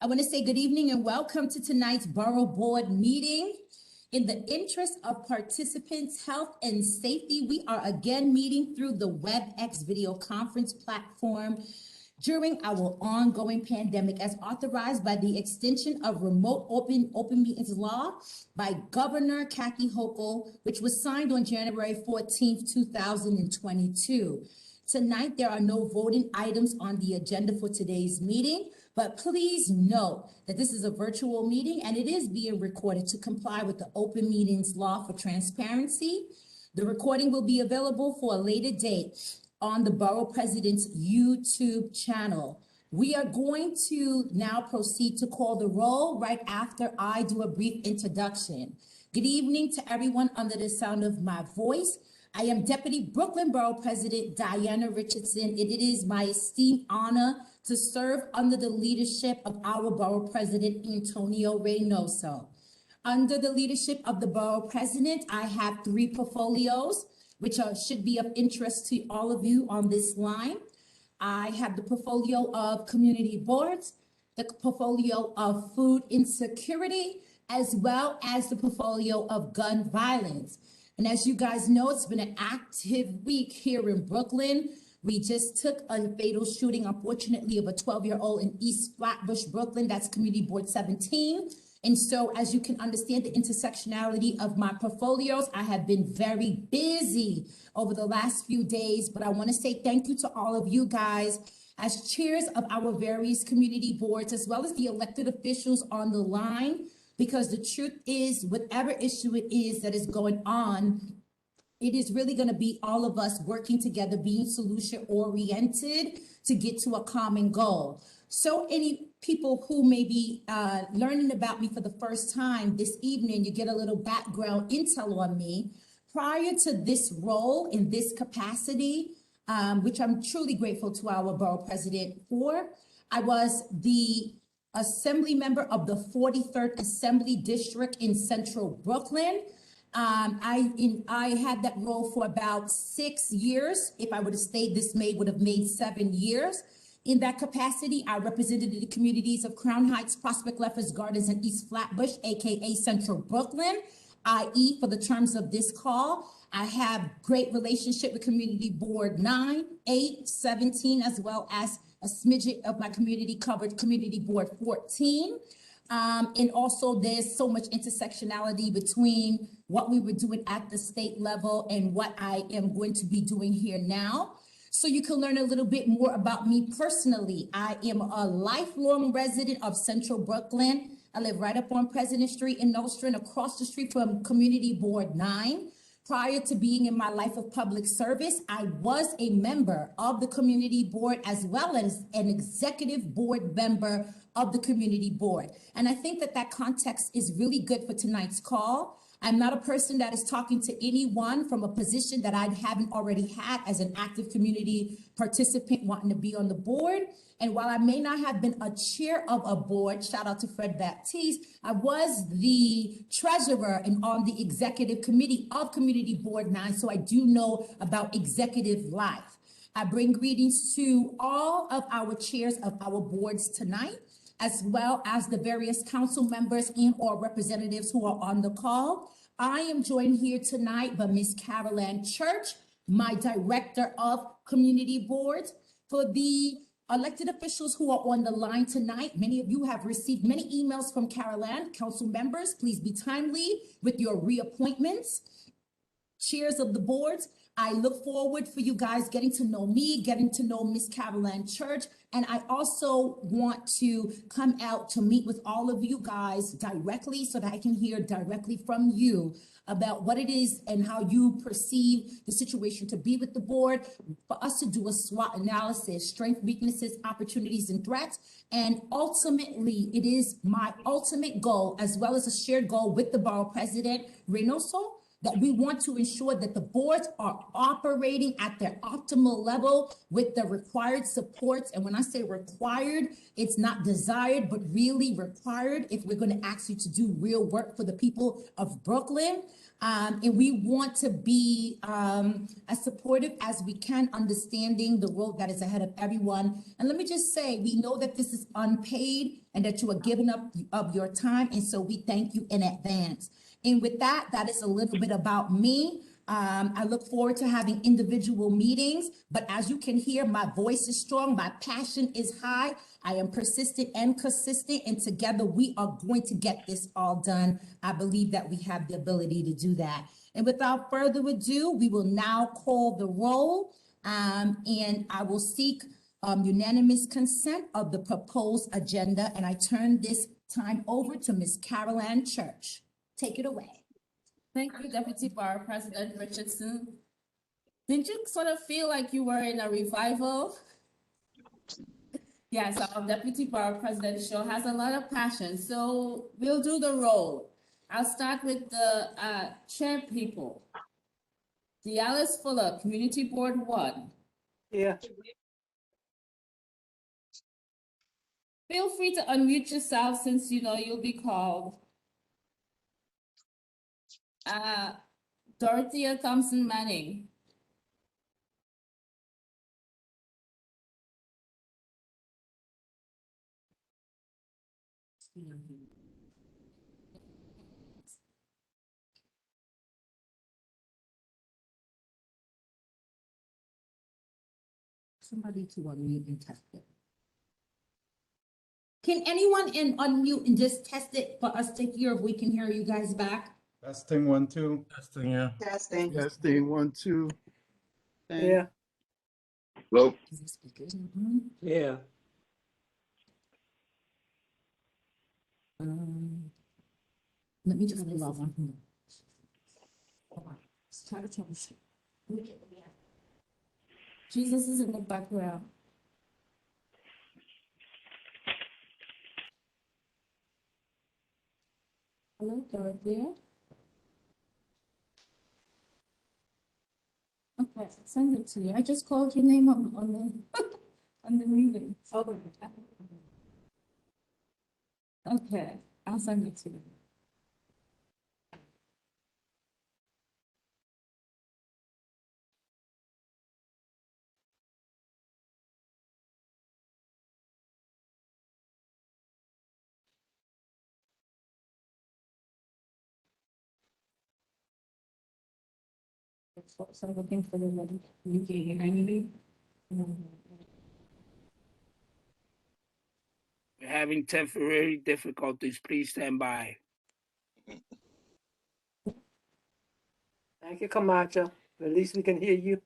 I want to say good evening and welcome to tonight's Borough Board meeting. In the interest of participants' health and safety, we are again meeting through the WebEx video conference platform during our ongoing pandemic as authorized by the extension of remote open meetings law by Governor Kathy Hochul, which was signed on January 14th, 2022. Tonight, there are no voting items on the agenda for today's meeting, but please note that this is a virtual meeting and it is being recorded to comply with the open meetings law for transparency. The recording will be available for a later date on the Borough President's YouTube channel. We are going to now proceed to call the roll right after I do a brief introduction. Good evening to everyone under the sound of my voice. I am Deputy Brooklyn Borough President Diana Richardson, and it is my esteemed honor to serve under the leadership of our Borough President, Antonio Reynoso. Under the leadership of the Borough President, I have 3 portfolios, which should be of interest to all of you on this line. I have the portfolio of community boards, the portfolio of food insecurity, as well as the portfolio of gun violence. And as you guys know, it's been an active week here in Brooklyn. We just took a fatal shooting, unfortunately, of a 12-year-old in East Flatbush, Brooklyn. That's Community Board 17. And so, as you can understand the intersectionality of my portfolios, I have been very busy over the last few days, but I want to say thank you to all of you guys as chairs of our various community boards, as well as the elected officials on the line, because the truth is, whatever issue it is that is going on, it is really going to be all of us working together, being solution oriented to get to a common goal. So any people who may be learning about me for the first time this evening, you get a little background intel on me. Prior to this role in this capacity, which I'm truly grateful to our borough president for, I was the assembly member of the 43rd Assembly District in Central Brooklyn. I had that role for about 6 years. If I would have stayed this May, would have made 7 years. In that capacity, I represented the communities of Crown Heights, Prospect Lefferts Gardens, and East Flatbush, aka Central Brooklyn, i.e. for the terms of this call. I have great relationship with Community Board 9, 8, 17, as well as a smidget of my community covered Community Board 14. And also there's so much intersectionality between what we were doing at the state level and what I am going to be doing here now. So you can learn a little bit more about me personally. I am a lifelong resident of Central Brooklyn. I live right up on President Street in Nostrand, across the street from Community Board 9. Prior to being in my life of public service, I was a member of the community board as well as an executive board member of the community board. And I think that that context is really good for tonight's call. I'm not a person that is talking to anyone from a position that I haven't already had as an active community participant wanting to be on the board. And while I may not have been a chair of a board, shout out to Fred Baptiste, I was the treasurer and on the executive committee of Community Board 9, so I do know about executive life. I bring greetings to all of our chairs of our boards tonight, as well as the various council members and or representatives who are on the call. I am joined here tonight by Ms. Carol Ann Church, my director of community boards. For the elected officials who are on the line tonight, many of you have received many emails from Carol Ann. Council members, please be timely with your reappointments. Chairs of the boards, I look forward for you guys getting to know me, getting to know Miss Carol Ann Church, and I also want to come out to meet with all of you guys directly so that I can hear directly from you about what it is and how you perceive the situation to be with the board, for us to do a SWOT analysis, strengths, weaknesses, opportunities, and threats. And ultimately, it is my ultimate goal, as well as a shared goal with the borough president, Reynoso, that we want to ensure that the boards are operating at their optimal level with the required supports. And when I say required, it's not desired, but really required if we're going to ask you to do real work for the people of Brooklyn. And we want to be as supportive as we can, understanding the road that is ahead of everyone. And let me just say, we know that this is unpaid and that you are giving up of your time. And so we thank you in advance. And with that, that is a little bit about me. I look forward to having individual meetings, but as you can hear, my voice is strong, my passion is high, I am persistent and consistent, and together we are going to get this all done. I believe that we have the ability to do that. And without further ado, we will now call the roll, and I will seek unanimous consent of the proposed agenda, and I turn this time over to Ms. Carol Ann Church. Take it away. Thank you, Deputy Borough President Richardson. Did you sort of feel like you were in a revival? Yes, our Deputy Borough President show has a lot of passion, so we'll do the roll. I'll start with the chair people. Alice Fuller, Community Board 1. Yeah. Feel free to unmute yourself since you know you'll be called. Dorothea Thompson Manning. Somebody to unmute and test it. Can anyone unmute and just test it for us to hear if we can hear you guys back? Testing 1, 2. Testing, yeah. Testing. Testing 1, 2. Yeah. Hello. Is the speakers not on? Yeah. Let me just log on. Hold on. Let's try to troubleshoot. Jesus is in the background. Hello, Dorothea. Okay, I'll send it to you. I just called your name on the on the meeting. Okay, I'll send it to you. So I'm looking for the link. You can hear me? We're having temporary difficulties. Please stand by. Thank you, Camacho. At least we can hear you.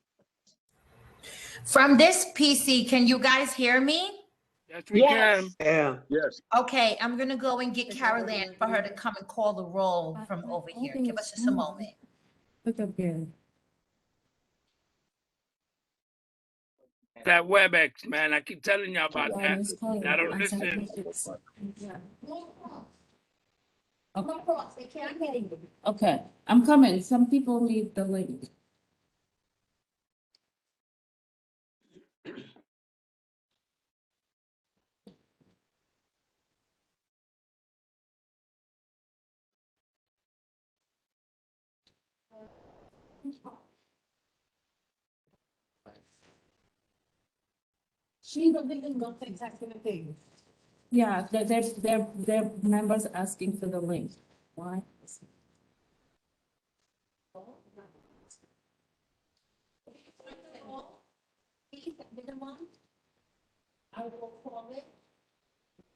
From this PC, can you guys hear me? Yes, we can. Yeah. Yes. Okay, I'm gonna go and get Carol Ann for her to come and call the roll from over here. Give us just a moment. Look up here. That WebEx, man. I keep telling you about Yeah, that. it's called- I don't I'm sorry, listen. it's- Okay, I'm coming. Some people need the link. She doesn't know exactly the thing. Yeah, they're members asking for the link. Why?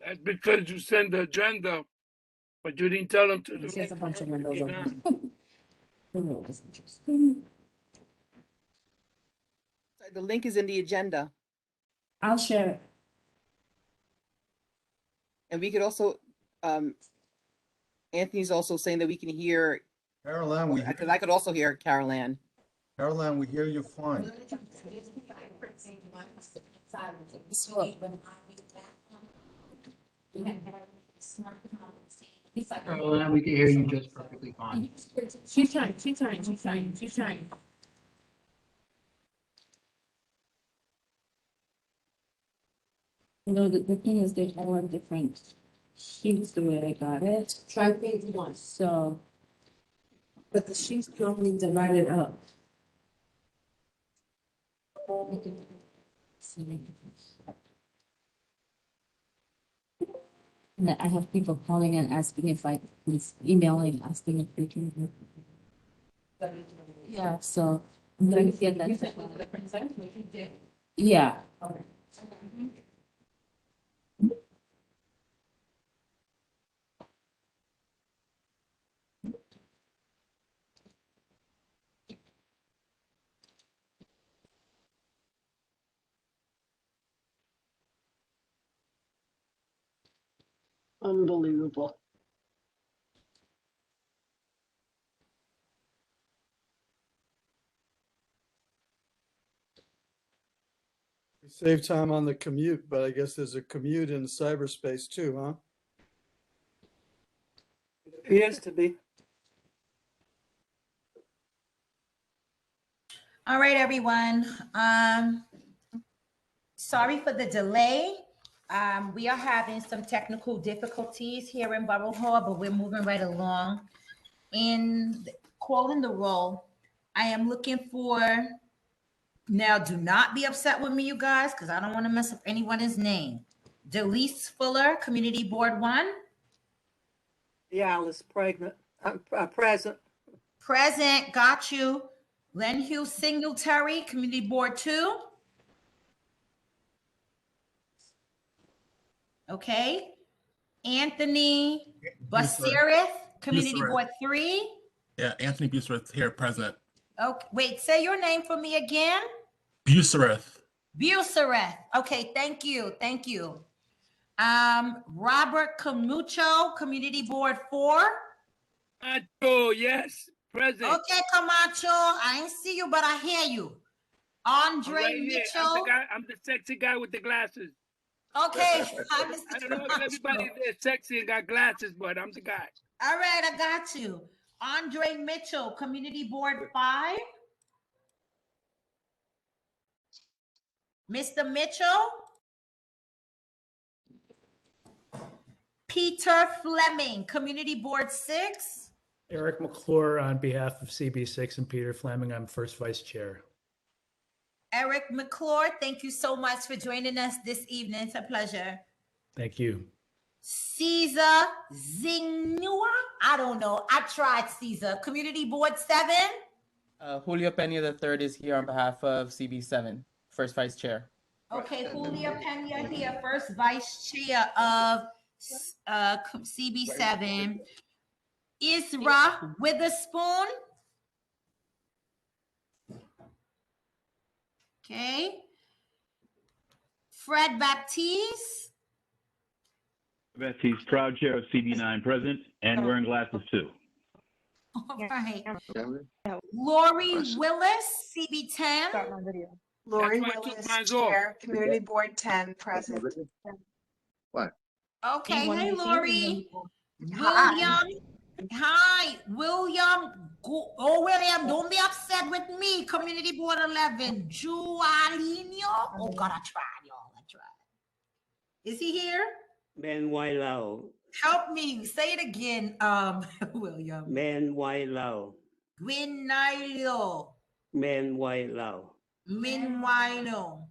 That's because you send the agenda, but you didn't tell them to. She has a bunch of windows Yeah. open. The roll is interesting. The link is in the agenda, I'll share it. and we could also, Anthony's also saying that we can hear, Carol Ann, because I could also hear Carol Ann. Carol Ann, we hear you fine. Caroline, we can hear you just perfectly fine. She's trying. You know, the thing is, there's all different sheets the way I got it. Try page one. So, but the sheets don't need to write it up. And I have people calling and asking if I, emailing, asking if they can. Yeah, so I'm gonna get that. Yeah. Unbelievable. We save time on the commute, but I guess there's a commute in cyberspace too, huh? Appears to be. All right, everyone. Sorry for the delay. We are having some technical difficulties here in Borough Hall, but we're moving right along. In calling the roll, I am looking for, now do not be upset with me, you guys, because I don't want to mess up anyone's name. Delise Fuller, Community Board 1. Yeah, Alice pregnant. I'm present. Present, got you. Len Hugh Singletary, Community Board 2. Okay. Anthony Basirith, Community Busereth. Board 3. Yeah, Anthony Busereth here, present. Okay, wait, say your name for me again. Busereth. Busereth. Okay, thank you. Thank you. Robert Camucho, Community Board 4. Oh, yes, present. Okay, Camacho. I ain't see you, but I hear you. I'm Andre right here. Mitchell. I'm the sexy guy with the glasses. Okay, hi, I Mr. don't know if Camacho. everybody there's sexy and got glasses, but I'm the guy. All right, I got you. Andre Mitchell, Community Board 5. Mr. Mitchell. Peter Fleming, Community Board 6. Eric McClure on behalf of CB6 and Peter Fleming. I'm first vice chair. Eric McClure, thank you so much for joining us this evening. It's a pleasure. Thank you. Caesar Zinua. I don't know. I tried Caesar. Community Board 7. Julio Pena III is here on behalf of CB7, first vice chair. Okay, Julia Pena here, first vice chair of CB7. Isra Witherspoon. Okay. Fred Baptiste. Baptiste, proud chair of CB9, present and wearing glasses too. All right. Lori Willis, CB10. Lori That's why I took Willis, mine Chair, Community Board 10, present. What? Okay, hey, Lori. Hi. William. Hi, William. William, don't be upset with me. Community Board 11. Jualino. Oh, God, I tried, y'all. I tried. Is he here? Manuelao. Help me. Say it again, William. Manuelao. Guinilo. Manuelao. Minwino.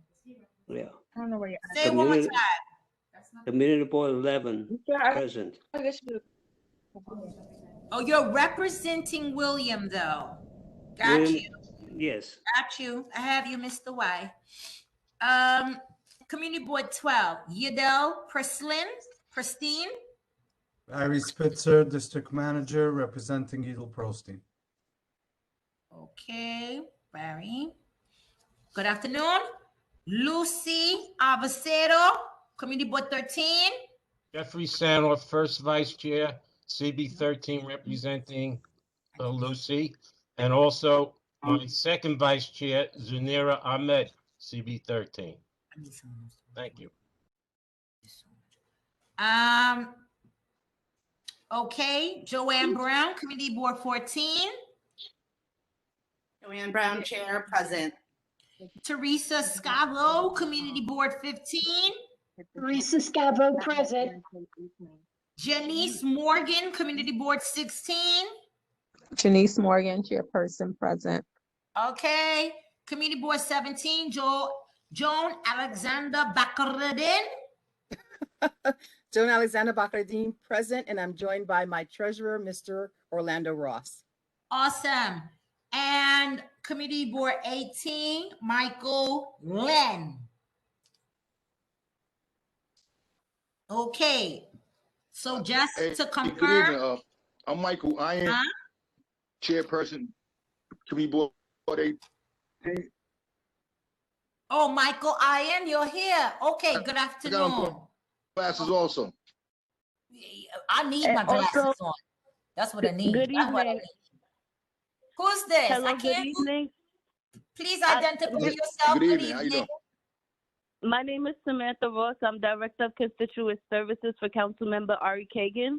Yeah. I don't know where you're at. Say it one more time. Community Board 11, present. Oh, you're representing William, though. Got you. Yes. Got you. I have you, Mr. Y. Community Board 12. Yadel Pristine. Barry Spitzer, District Manager, representing Edel Prosty. Okay, Barry. Good afternoon. Lucy Avocero, Community Board 13. Jeffrey Sanoff, first vice chair, CB13 representing Lucy, and also my second vice chair, Zunira Ahmed, CB13. Thank you. Okay, Joanne Brown, Community Board 14. Joanne Brown, Chair, present. Teresa Scavo, Community Board 15. Teresa Scavo, present. Janice Morgan, Community Board 16. Janice Morgan, Chairperson, present. Okay, Community Board 17, Joan Alexander Bakaradin. Joan Alexander Bacardine, present, and I'm joined by my treasurer, Mr. Orlando Ross. Awesome. And Community Board 18, Michael Len. Okay, so just to confirm. Good evening. I'm Michael Iron, Chairperson, Community Board 18. Oh, Michael Iron, you're here. Okay, good afternoon. Glasses also. I need my glasses on. That's what I need. Good That's what I evening. need. Who's this? Hello, I good can't. evening. Please identify yourself. Good evening. How you doing? My name is Samantha Ross. I'm Director of Constituent Services for Councilmember Ari Kagan.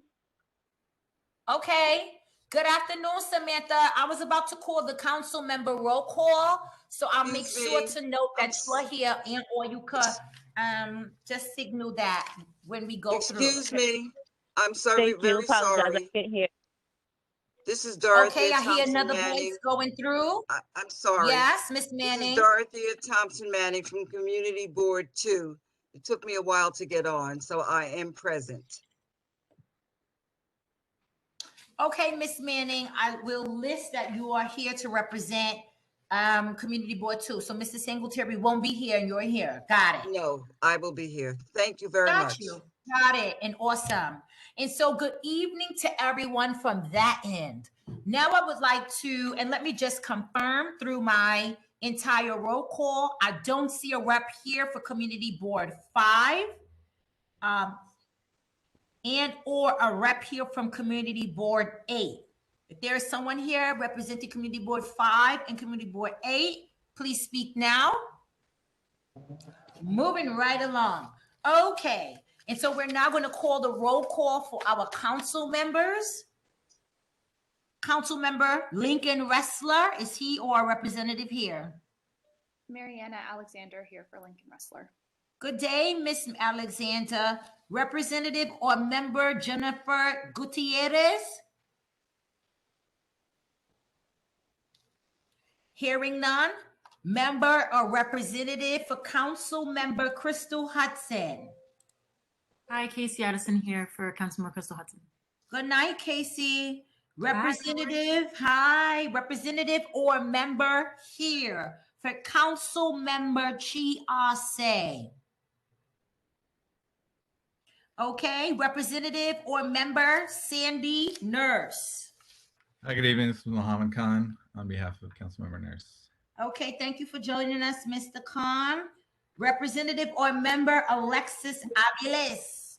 Okay. Good afternoon, Samantha. I was about to call the council member roll call, so I'll make sure to note that you are here, and or you could just signal that when we go through. Excuse me. I'm sorry, Thank you. very Apologize, sorry. I can't hear. This is Dorothea Okay, I hear Thompson another Manning. voice going through. I'm sorry. Yes, Miss This Manning. is Dorothea Thompson Manning from Community Board 2. It took me a while to get on, so I am present. Okay, Miss Manning, I will list that you are here to represent Community Board 2. So Mr. Singletary won't be here and you're here. Got it. No, I will be here. Thank you very Got much. you. Got it. And awesome. And so good evening to everyone from that end. Now I would like to, and let me just confirm through my entire roll call, I don't see a rep here for Community Board 5. And or a rep here from Community Board 8. If there is someone here representing Community Board 5 and Community Board 8, please speak now. Moving right along. Okay, and so we're now going to call the roll call for our council members. Council member Lincoln Wrestler, is he or a representative here? Mariana Alexander here for Lincoln Wrestler. Good day, Miss Alexander. Representative or member Jennifer Gutierrez? Hearing none. Member or representative for Council Member Crystal Hudson? Hi, Casey Addison here for Councilmember Crystal Hudson. Good night, Casey. Representative, hi. Representative or member here for Council Member Chiase? Okay, representative or member Sandy Nurse. Hi, good evening. This is Mohammed Khan on behalf of Councilmember Nurse. Okay, thank you for joining us, Mr. Khan. Representative or member Alexis Aviles.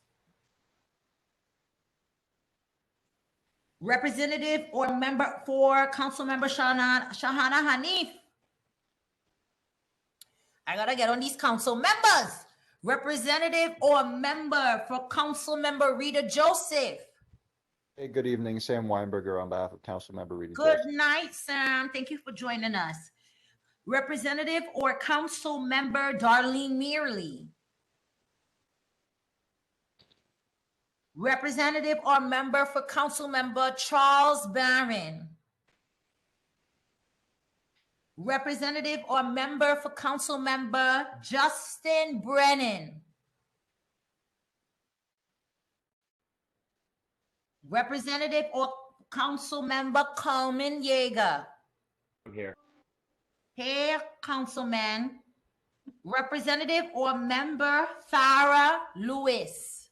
Representative or member for Councilmember Shahana Hanif. I gotta get on these council members. Representative or member for Councilmember Rita Joseph. Hey, good evening. Sam Weinberger on behalf of Councilmember Rita Good Joseph. night, Sam. Thank you for joining us. Representative or Council Member Darlene Mearley. Representative or member for Council Member Charles Barron. Representative or member for Council Member Justin Brennan. Representative or Council Member Coleman Yeager. I'm here. Here, Councilman. Representative or member Farah Lewis.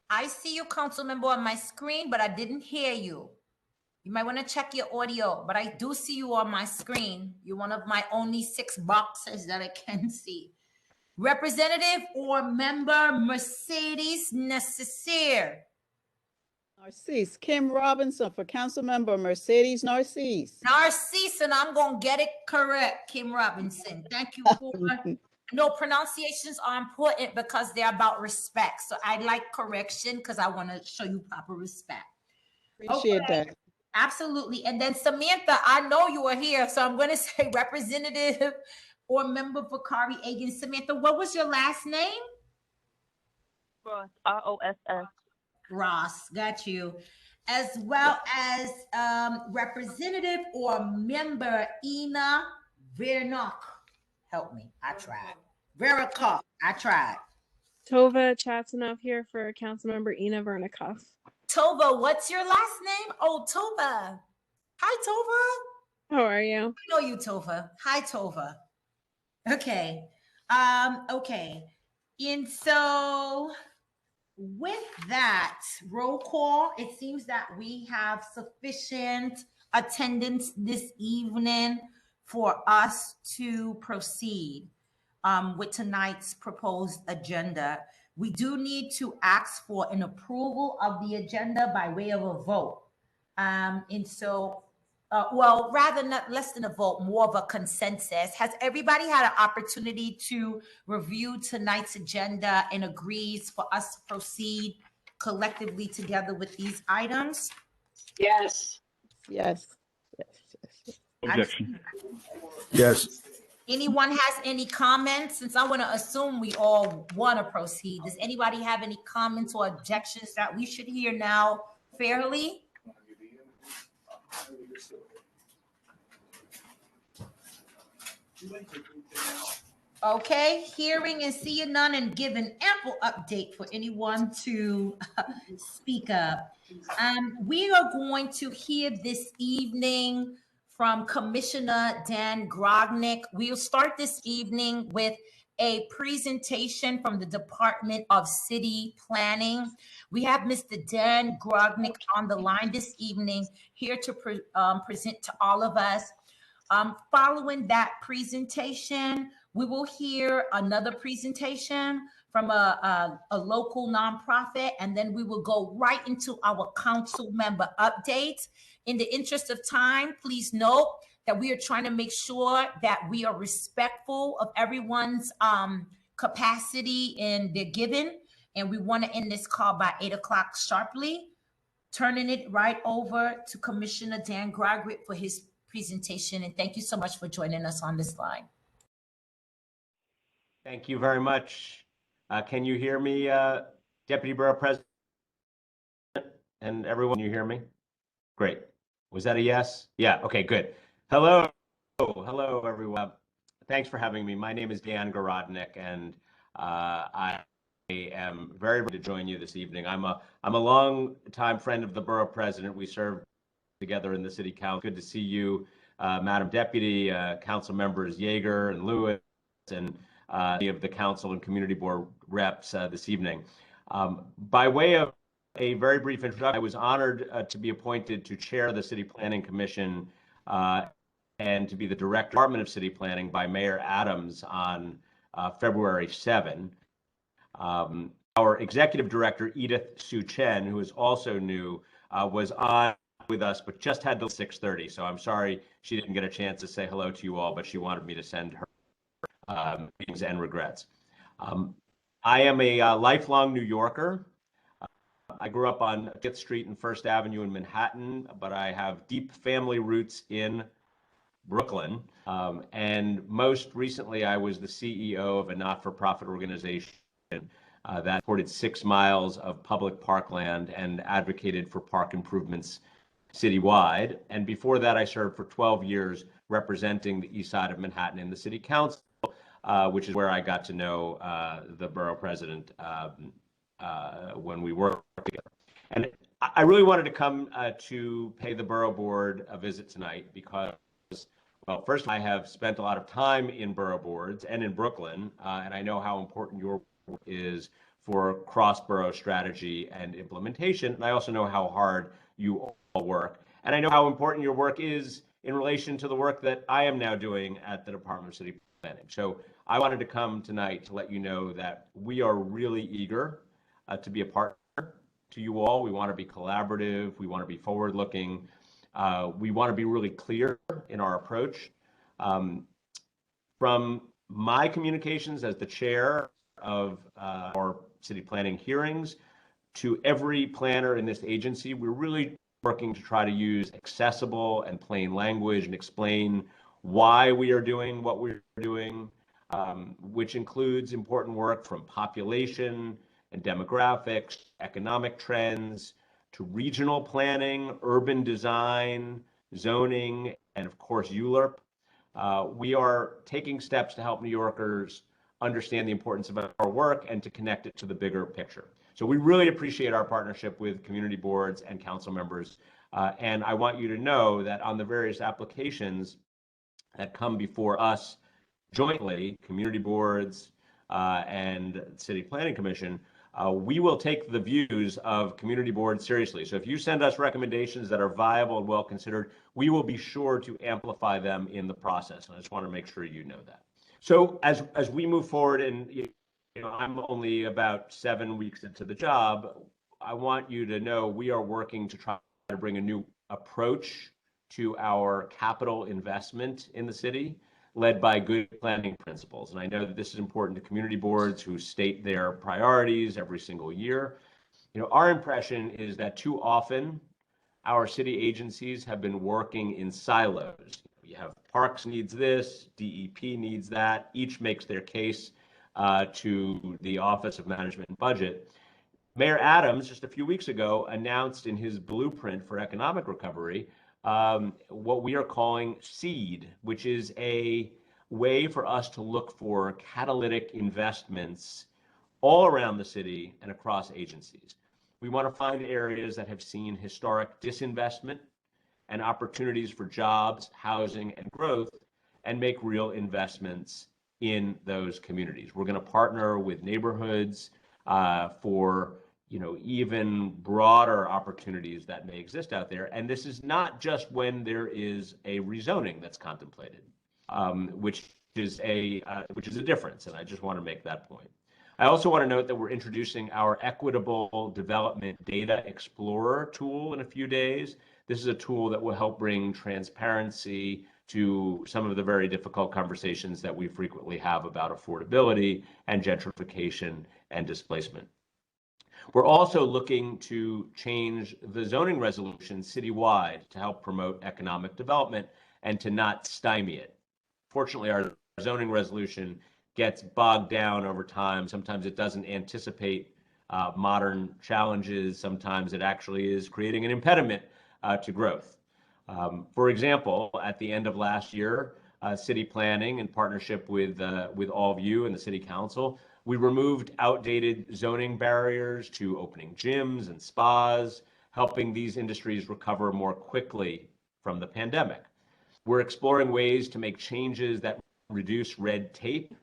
I see you, council member, on my screen, but I didn't hear you. You might want to check your audio, but I do see you on my screen. You're one of my only 6 boxes that I can see. Representative or member Mercedes Necessaire. Narcisse, Kim Robinson for Council Member Mercedes Narcisse. Narcisse, and I'm going to get it correct, Kim Robinson. Thank you for No, pronunciations are important because they're about respect. So I like correction because I want to show you proper respect. Appreciate Okay. that. Absolutely. And then Samantha, I know you are here, so I'm going to say representative or member for Kari Egan. Samantha, what was your last name? Ross, R-O-S-S. Ross, got you. As well as representative or member Ina Vernock. Help me, I tried. Veracop, I tried. Tova Chatsanoff here for Councilmember Ina Vernikoff. Tova, what's your last name? Oh, Tova. Hi, Tova. How are you? I know you, Tova. Hi, Tova. Okay. Okay. And so with that roll call, it seems that we have sufficient attendance this evening for us to proceed with tonight's proposed agenda. We do need to ask for an approval of the agenda by way of a vote. And so, well, rather not less than a vote, more of a consensus. Has everybody had an opportunity to review tonight's agenda and agrees for us to proceed collectively together with these items? Yes. Yes. Objection. Yes. Anyone has any comments? Since I want to assume we all want to proceed, does anybody have any comments or objections that we should hear now fairly? Okay, hearing and seeing none and giving ample update for anyone to speak up. We are going to hear this evening from Commissioner Dan Grognick. We'll start this evening with a presentation from the Department of City Planning. We have Mr. Dan Grognick on the line this evening, here to present to all of us. Following that presentation, we will hear another presentation from a local nonprofit, and then we will go right into our council member updates. In the interest of time, please note that we are trying to make sure that we are respectful of everyone's capacity in their giving, and we want to end this call by 8 o'clock sharply. Turning it right over to Commissioner Dan Grognick for his presentation, and thank you so much for joining us on this line. Thank you very much. Can you hear me, Deputy Borough President and everyone? Can you hear me? Great. Was that a yes? Yeah, okay, good. Hello, everyone. Thanks for having me. My name is Dan Gorodnick, and I am very happy to join you this evening. I'm a long-time friend of the Borough President. We served together in the City Council. Good to see you, Madam Deputy, Council Members Yeager and Lewis, and many of the Council and Community Board reps this evening. By way of a very brief introduction, I was honored to be appointed to chair the City Planning Commission and to be the Director of the Department of City Planning by Mayor Adams on February 7. Our Executive Director, Edith Sue Chen, who is also new, was on with us, but just had till 6:30. So I'm sorry she didn't get a chance to say hello to you all, but she wanted me to send her greetings and regrets. I am a lifelong New Yorker. I grew up on 5th Street and First Avenue in Manhattan, but I have deep family roots in Brooklyn. And most recently, I was the CEO of a not-for-profit organization that supported 6 miles of public parkland and advocated for park improvements citywide. And before that, I served for 12 years representing the east side of Manhattan in the City Council, which is where I got to know the Borough President when we worked together. And I really wanted to come to pay the Borough Board a visit tonight because, well, first, I have spent a lot of time in Borough Boards and in Brooklyn, and I know how important your work is for cross-borough strategy and implementation. And I also know how hard you all work. And I know how important your work is in relation to the work that I am now doing at the Department of City Planning. So I wanted to come tonight to let you know that we are really eager to be a partner to you all. We want to be collaborative. We want to be forward-looking. We want to be really clear in our approach. From my communications as the chair of our city planning hearings to every planner in this agency. We're really working to try to use accessible and plain language and explain why we are doing what we're doing, which includes important work from population and demographics, economic trends, to regional planning, urban design, zoning, and of course, ULURP. We are taking steps to help New Yorkers understand the importance of our work and to connect it to the bigger picture. So we really appreciate our partnership with community boards and council members. And I want you to know that on the various applications that come before us jointly, community boards and City Planning Commission, we will take the views of community boards seriously. So if you send us recommendations that are viable and well considered, we will be sure to amplify them in the process. And I just want to make sure you know that. So as we move forward, and I'm only about 7 weeks into the job, I want you to know we are working to try to bring a new approach to our capital investment in the city, led by good planning principles. And I know that this is important to community boards who state their priorities every single year. Our impression is that too often our city agencies have been working in silos. You have Parks needs this, DEP needs that, each makes their case to the Office of Management and Budget. Mayor Adams, just a few weeks ago, announced in his blueprint for economic recovery what we are calling SEED, which is a way for us to look for catalytic investments all around the city and across agencies. We want to find areas that have seen historic disinvestment and opportunities for jobs, housing, and growth, and make real investments in those communities. We're going to partner with neighborhoods for even broader opportunities that may exist out there. And this is not just when there is a rezoning that's contemplated, which is a difference. And I just want to make that point. I also want to note that we're introducing our Equitable Development Data Explorer tool in a few days. This is a tool that will help bring transparency to some of the very difficult conversations that we frequently have about affordability and gentrification and displacement. We're also looking to change the zoning resolution citywide to help promote economic development and to not stymie it. Fortunately, our zoning resolution gets bogged down over time. Sometimes it doesn't anticipate modern challenges. Sometimes it actually is creating an impediment to growth. For example, at the end of last year, city planning in partnership with all of you and the city council, we removed outdated zoning barriers to opening gyms and spas, helping these industries recover more quickly from the pandemic. We're exploring ways to make changes that reduce red tape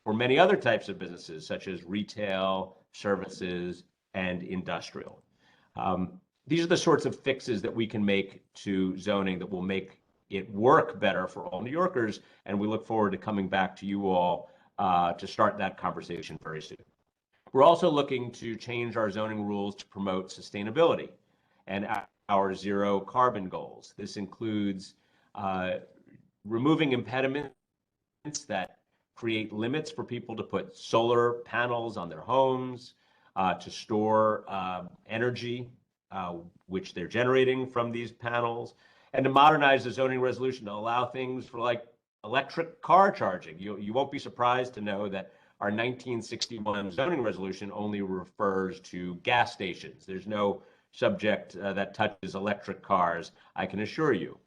for many other types of businesses, such as retail, services, and industrial. These are the sorts of fixes that we can make to zoning that will make it work better for all New Yorkers, and we look forward to coming back to you all to start that conversation very soon. We're also looking to change our zoning rules to promote sustainability and our zero carbon goals. This includes removing impediments that create limits for people to put solar panels on their homes, to store energy, which they're generating from these panels, and to modernize the zoning resolution to allow things for like electric car charging. You won't be surprised to know that our 1961 zoning resolution only refers to gas stations. There's no subject that touches electric cars, I can assure you.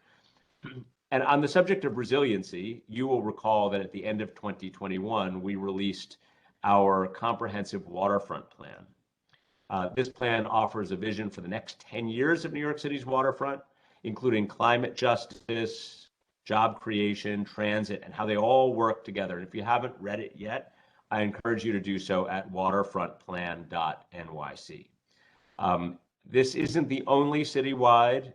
And on the subject of resiliency, you will recall that at the end of 2021, we released our comprehensive waterfront plan. This plan offers a vision for the next 10 years of New York City's waterfront, including climate justice, job creation, transit, and how they all work together. And if you haven't read it yet, I encourage you to do so at waterfrontplan.nyc. This isn't the only citywide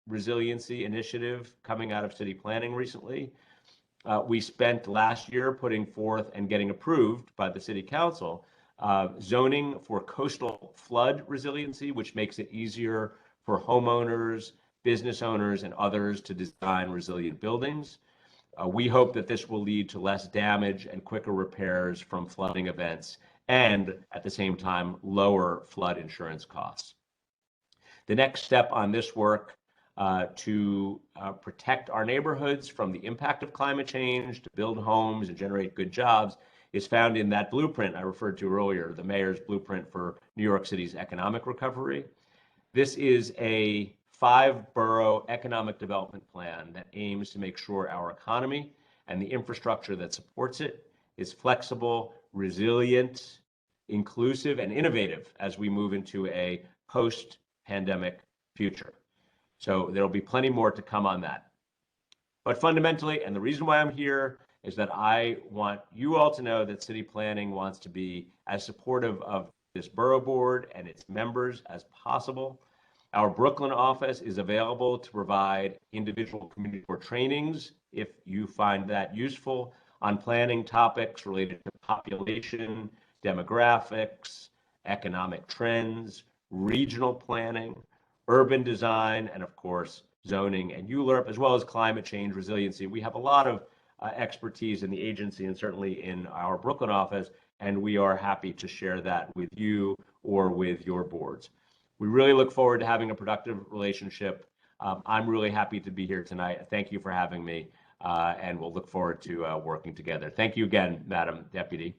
resiliency initiative coming out of city planning recently. We spent last year putting forth and getting approved by the city council zoning for coastal flood resiliency, which makes it easier for homeowners, business owners, and others to design resilient buildings. We hope that this will lead to less damage and quicker repairs from flooding events, and at the same time, lower flood insurance costs. The next step on this work to protect our neighborhoods from the impact of climate change, to build homes and generate good jobs, is found in that blueprint I referred to earlier, the mayor's blueprint for New York City's economic recovery. This is a 5-borough economic development plan that aims to make sure our economy and the infrastructure that supports it is flexible, resilient, inclusive, and innovative as we move into a post-pandemic future. So there'll be plenty more to come on that. But fundamentally, and the reason why I'm here, is that I want you all to know that city planning wants to be as supportive of this borough board and its members as possible. Our Brooklyn office is available to provide individual community board trainings if you find that useful on planning topics related to population, demographics, economic trends, regional planning, urban design, and of course, zoning and ULURP, as well as climate change resiliency. We have a lot of expertise in the agency and certainly in our Brooklyn office, and we are happy to share that with you or with your boards. We really look forward to having a productive relationship. I'm really happy to be here tonight. Thank you for having me, and we'll look forward to working together. Thank you again, Madam Deputy.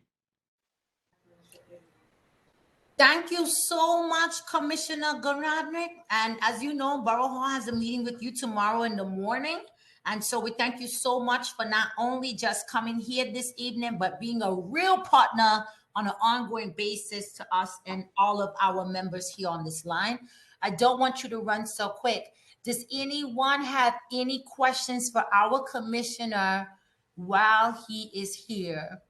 Thank you so much, Commissioner Garadnick. And as you know, Borough Hall has a meeting with you tomorrow in the morning. And so we thank you so much for not only just coming here this evening, but being a real partner on an ongoing basis to us and all of our members here on this line. I don't want you to run so quick. Does anyone have any questions for our commissioner while he is here?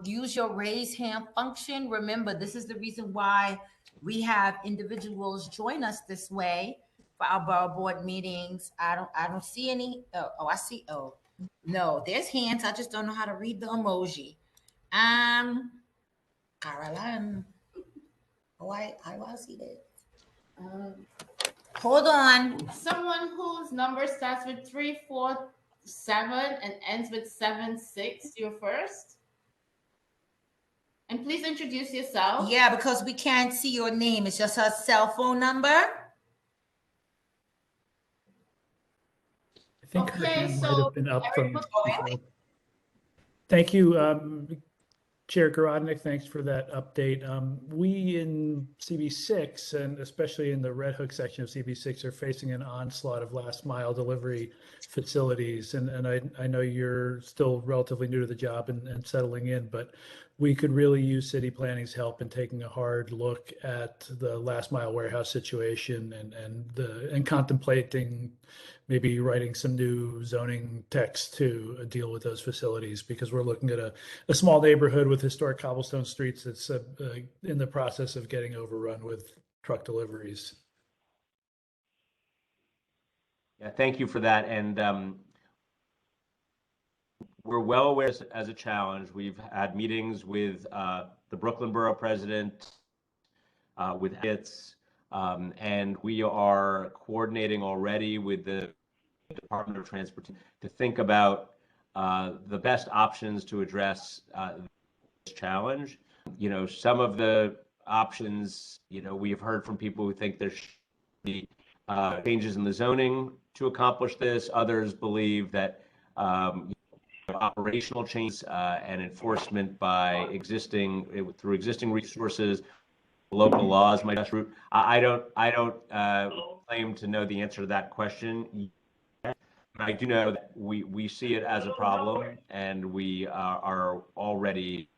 Use your raise hand function. Remember, this is the reason why we have individuals join us this way for our borough board meetings. I don't see any. Oh, I see. Oh, no, there's hands. I just don't know how to read the emoji. Caroline. Oh, I see that. Hold on. Someone whose number starts with 347 and ends with 76. You're first. And please introduce yourself. Yeah, because we can't see your name. It's just her cell phone number. I think her hand might have been up from everyone- before. Thank you, Chair Garodnick. Thanks for that update. We in CB6, and especially in the Red Hook section of CB6, are facing an onslaught of last mile delivery facilities. And I know you're still relatively new to the job and settling in, but we could really use city planning's help in taking a hard look at the last mile warehouse situation and contemplating maybe writing some new zoning text to deal with those facilities, because we're looking at a small neighborhood with historic cobblestone streets that's in the process of getting overrun with truck deliveries. Yeah, thank you for that. And we're well aware as a challenge. We've had meetings with the Brooklyn Borough President, with HITS, and we are coordinating already with the Department of Transportation to think about the best options to address this challenge. You know, some of the options, you know, we have heard from people who think there should be changes in the zoning to accomplish this. Others believe that operational changes and enforcement by through existing resources, local laws might be the best route. I don't claim to know the answer to that question. I do know that we see it as a problem, and we are already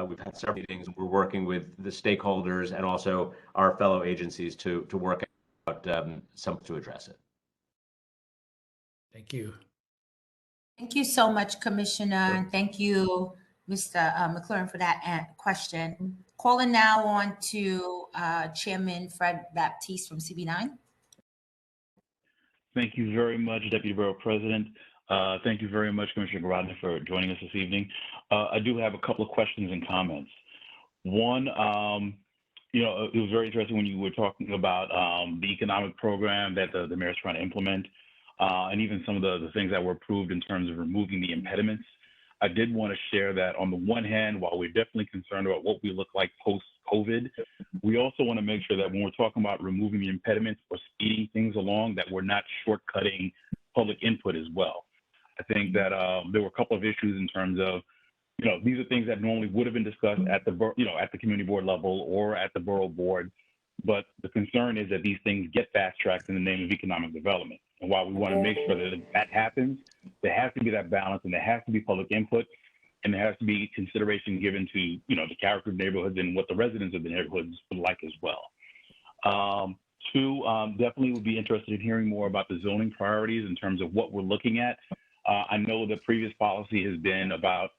we've had several meetings. We're working with the stakeholders and also our fellow agencies to work out something to address it. Thank you. Thank you so much, Commissioner. And thank you, Mr. McLaurin, for that question. Calling now on to Chairman Fred Baptiste from CB9. Thank you very much, Deputy Borough President. Thank you very much, Commissioner Garodnick, for joining us this evening. I do have a couple of questions and comments. One, you know, it was very interesting when you were talking about the economic program that the mayor's trying to implement. and even some of the things that were approved in terms of removing the impediments. I did want to share that on the one hand, while we're definitely concerned about what we look like post-COVID, we also want to make sure that when we're talking about removing the impediments or speeding things along, that we're not shortcutting public input as well. I think that there were a couple of issues in terms of, these are things that normally would have been discussed at the, at the community board level or at the borough board. But the concern is that these things get fast-tracked in the name of economic development. And while we want to make sure that that happens, there has to be that balance, and there has to be public input, and there has to be consideration given to, the character of neighborhoods and what the residents of the neighborhoods would like as well. Two, definitely would be interested in hearing more about the zoning priorities in terms of what we're looking at. I know the previous policy has been about,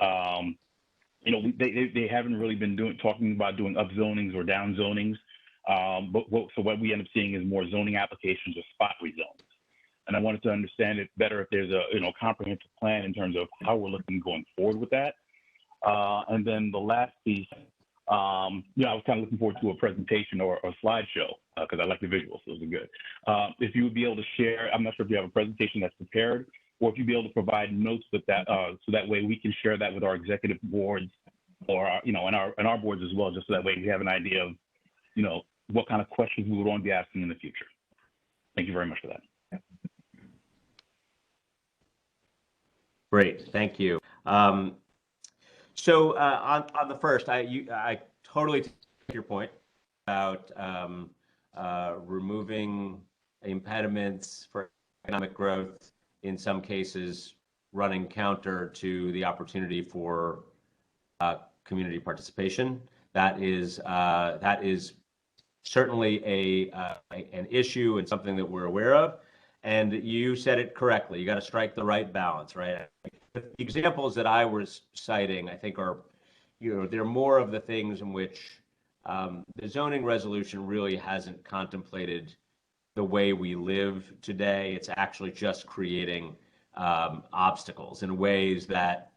they haven't really been talking about doing up zonings or down zonings. So what we end up seeing is more zoning applications or spot rezones. And I wanted to understand it better if there's a comprehensive plan in terms of how we're looking going forward with that. And then the last piece, I was kind of looking forward to a presentation or a slideshow because I like the visuals, so those are good. If you would be able to share, I'm not sure if you have a presentation that's prepared, or if you'd be able to provide notes with that, so that way we can share that with our executive boards or and our boards as well, just so that way we have an idea of what kind of questions we would want to be asking in the future. Thank you very much for that. Great, thank you. So on the first, I totally take your point about removing impediments for economic growth, in some cases running counter to the opportunity for community participation. That is certainly an issue and something that we're aware of. And you said it correctly. You got to strike the right balance, right? The examples that I was citing, I think, are, they're more of the things in which the zoning resolution really hasn't contemplated the way we live today. It's actually just creating obstacles in ways that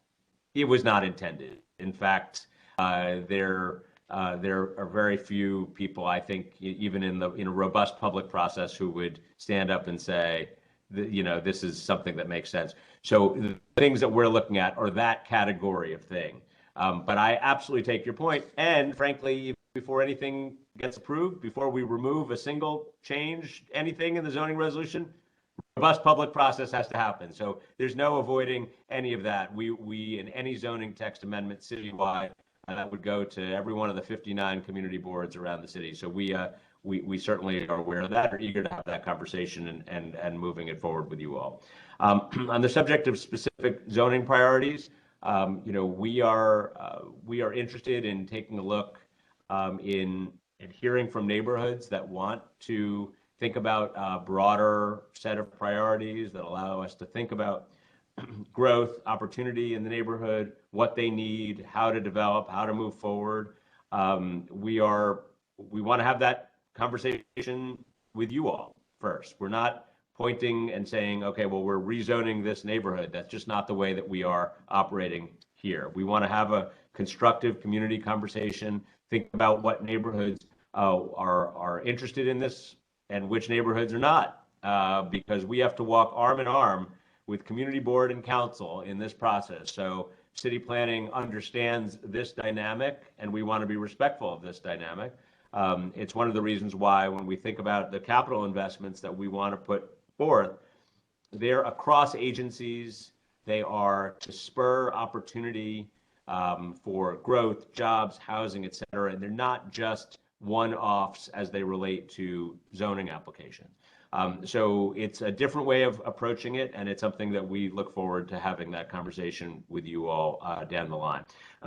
it was not intended. In fact, there are very few people, I think, even in a robust public process, who would stand up and say, this is something that makes sense. So the things that we're looking at are that category of thing. But I absolutely take your point. And frankly, before anything gets approved, before we remove a single change, anything in the zoning resolution, robust public process has to happen. So there's no avoiding any of that. We in any zoning text amendment citywide, that would go to every one of the 59 community boards around the city. So we certainly are aware of that, are eager to have that conversation and moving it forward with you all. On the subject of specific zoning priorities, we are interested in taking a look in hearing from neighborhoods that want to think about a broader set of priorities that allow us to think about growth, opportunity in the neighborhood, what they need, how to develop, how to move forward. We want to have that conversation with you all first. We're not pointing and saying, okay, well, we're rezoning this neighborhood. That's just not the way that we are operating here. We want to have a constructive community conversation, think about what neighborhoods are interested in this and which neighborhoods are not, because we have to walk arm in arm with community board and council in this process. So city planning understands this dynamic, and we want to be respectful of this dynamic. It's one of the reasons why when we think about the capital investments that we want to put forth, they're across agencies. They are to spur opportunity for growth, jobs, housing, et cetera. And they're not just one-offs as they relate to zoning applications. So it's a different way of approaching it, and it's something that we look forward to having that conversation with you all down the line.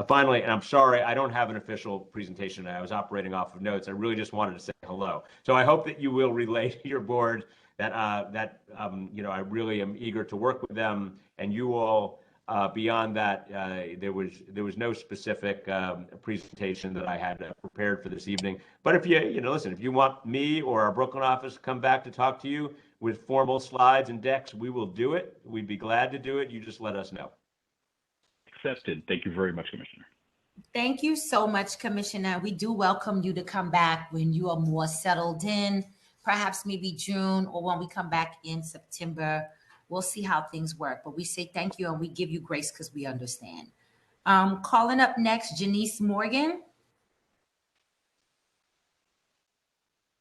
Finally, and I'm sorry, I don't have an official presentation. I was operating off of notes. I really just wanted to say hello. So I hope that you will relay to your board that I really am eager to work with them and you all. Beyond that, there was no specific presentation that I had prepared for this evening. But if listen, if you want me or our Brooklyn office to come back to talk to you with formal slides and decks, we will do it. We'd be glad to do it. You just let us know. Accepted. Thank you very much, Commissioner. Thank you so much, Commissioner. We do welcome you to come back when you are more settled in, perhaps maybe June, or when we come back in September. We'll see how things work, but we say thank you and we give you grace because we understand. Calling up next, Janice Morgan.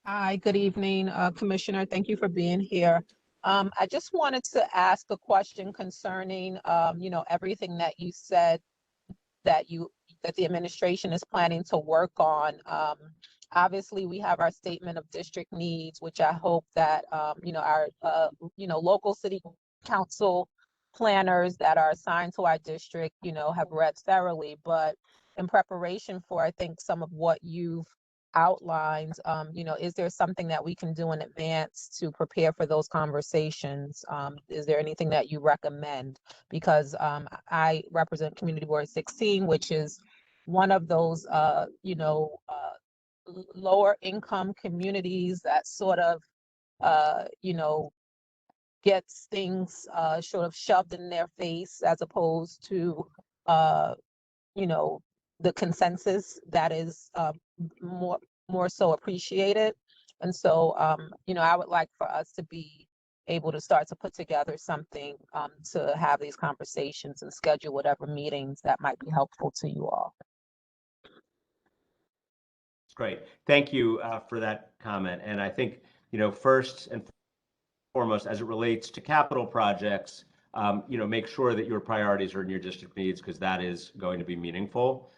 Hi, good evening, Commissioner. Thank you for being here. I just wanted to ask a question concerning, everything that you said that the administration is planning to work on. Obviously, we have our statement of district needs, which I hope that, our, local city council planners that are assigned to our district, have read thoroughly. But in preparation for, I think, some of what you've outlined, is there something that we can do in advance to prepare for those conversations? Is there anything that you recommend? Because I represent Community Board 16, which is one of those, lower income communities that sort of, gets things sort of shoved in their face as opposed to, the consensus that is more so appreciated. And so, I would like for us to be able to start to put together something to have these conversations and schedule whatever meetings that might be helpful to you all. Great. Thank you for that comment. And I think, first and foremost, as it relates to capital projects, make sure that your priorities are in your district needs, because that is going to be meaningful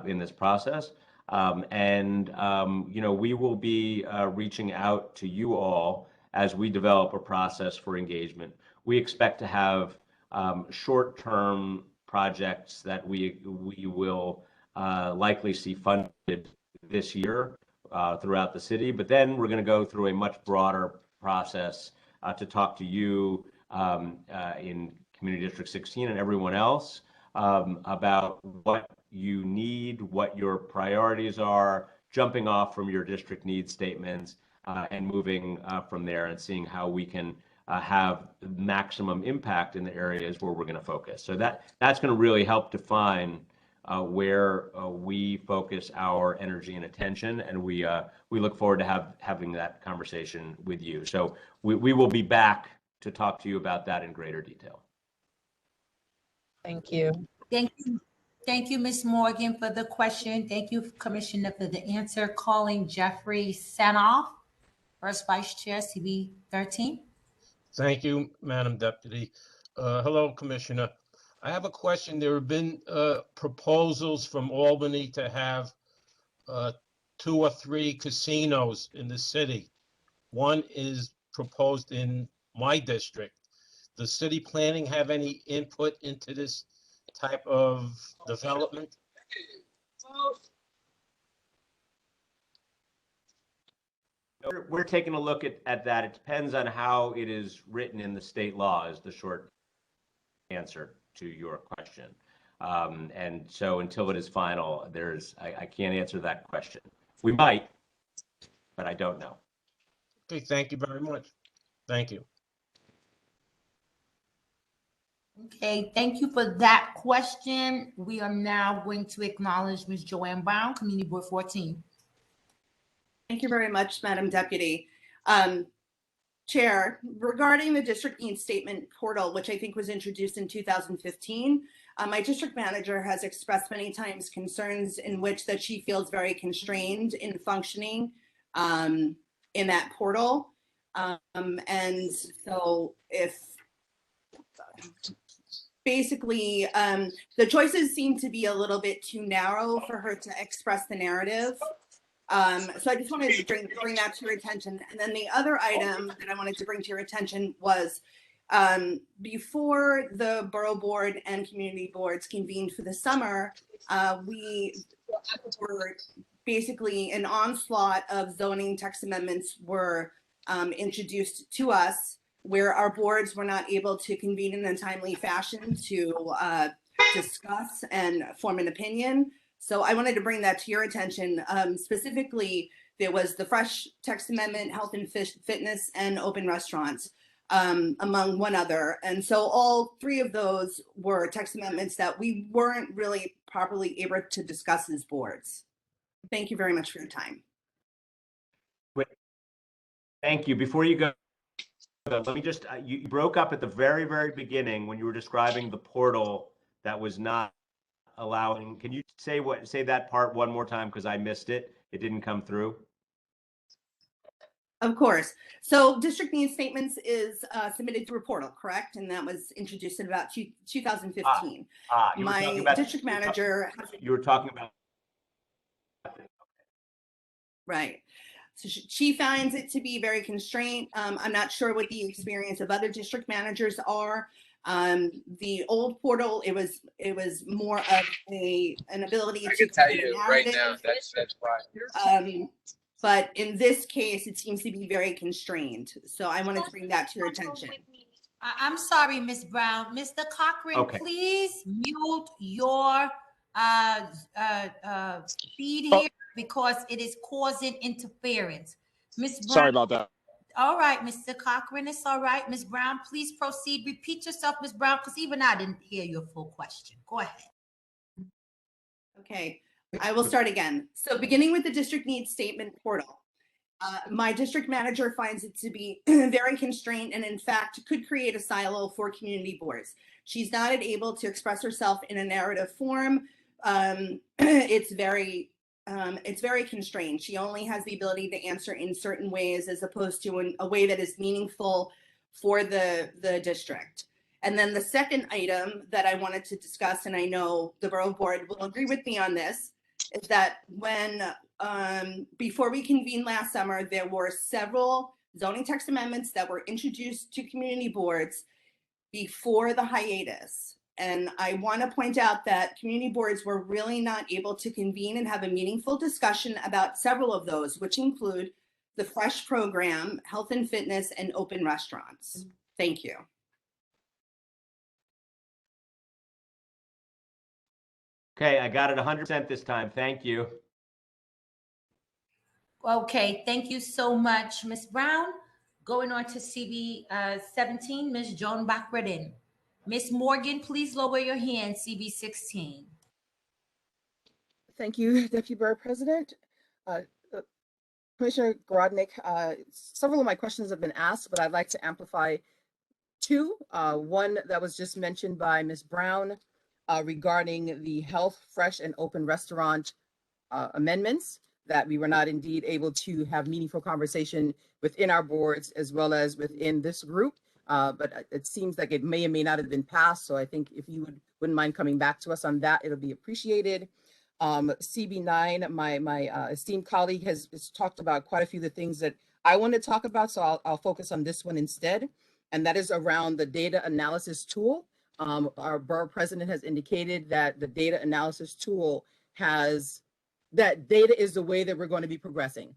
in this process. We will be reaching out to you all as we develop a process for engagement. We expect to have short-term projects that we will likely see funded this year throughout the city, but then we're going to go through a much broader process to talk to you in Community District 16 and everyone else about what you need, what your priorities are, jumping off from your district needs statements and moving from there and seeing how we can have maximum impact in the areas where we're going to focus. So that's going to really help define where we focus our energy and attention, and we look forward to having that conversation with you. So we will be back to talk to you about that in greater detail. Thank you. Thank you, Ms. Morgan, for the question. Thank you, Commissioner, for the answer. Calling Jeffrey Sanoff, First Vice Chair, CB 13. Thank you, Madam Deputy. Hello, Commissioner. I have a question. There have been proposals from Albany to have 2 or 3 casinos in the city. One is proposed in my district. Does city planning have any input into this type of development? We're taking a look at that. It depends on how it is written in the state law, is the short answer to your question. And so until it is final, I can't answer that question. We might, but I don't know. Okay, thank you very much. Thank you. Okay, thank you for that question. We are now going to acknowledge Ms. Joanne Brown, Community Board 14. Thank you very much, Madam Deputy. Chair, regarding the district needs statement portal, which I think was introduced in 2015, my district manager has expressed many times concerns in which that she feels very constrained in functioning in that portal. And so if basically the choices seem to be a little bit too narrow for her to express the narrative. So I just wanted to bring that to your attention. And then the other item that I wanted to bring to your attention was before the Borough Board and Community Boards convened for the summer, we were basically an onslaught of zoning text amendments were introduced to us, where our boards were not able to convene in a timely fashion to discuss and form an opinion. So I wanted to bring that to your attention. Specifically, there was the fresh text amendment, health and fitness, and open restaurants, among one other. And so all 3 of those were text amendments that we weren't really properly able to discuss as boards. Thank you very much for your time. Thank you. Before you go, let me just, you broke up at the very, very beginning when you were describing the portal that was not allowing. Can you say that part one more time? Because I missed it. It didn't come through. Of course. So district needs statements is submitted through a portal, correct? And that was introduced in about 2015. You were My talking about district manager. You were talking about. Right. So she finds it to be very constrained. I'm not sure what the experience of other district managers are. The old portal, it was more of an ability I to can tell create a you right narrative. now, that's why. But in this case, it seems to be very constrained. So I wanted to bring that to your attention. I'm sorry, Ms. Brown. Mr. Cochran, Okay. please mute your feed here because it is causing interference. Ms. Brown. Sorry about that. All right, Mr. Cochran, it's all right. Ms. Brown, please proceed. Repeat yourself, Ms. Brown, because even I didn't hear your full question. Go ahead. Okay, I will start again. So beginning with the district needs statement portal, my district manager finds it to be very constrained and in fact could create a silo for community boards. She's not able to express herself in a narrative form. It's very constrained. She only has the ability to answer in certain ways as opposed to a way that is meaningful for the district. And then the second item that I wanted to discuss, and I know the Borough Board will agree with me on this, is that when, before we convened last summer, there were several zoning text amendments that were introduced to community boards before the hiatus. And I want to point out that community boards were really not able to convene and have a meaningful discussion about several of those, which include the FRESH program, health and fitness, and open restaurants. Thank you. Okay, I got it 100% this time. Thank you. Okay, thank you so much, Ms. Brown. Going on to CB 17, Ms. Joan Bacredin. Ms. Morgan, please lower your hand, CB 16. Thank you, Deputy Borough President. Commissioner Grodnick, several of my questions have been asked, but I'd like to amplify two. One that was just mentioned by Ms. Brown regarding the health, fresh, and open restaurant amendments, that we were not indeed able to have meaningful conversation within our boards as well as within this group. But it seems like it may or may not have been passed. So I think if you wouldn't mind coming back to us on that, it'll be appreciated. CB9, my esteemed colleague has talked about quite a few of the things that I want to talk about. So I'll focus on this one instead. And that is around the data analysis tool. Our borough president has indicated that the data analysis tool that data is the way that we're going to be progressing.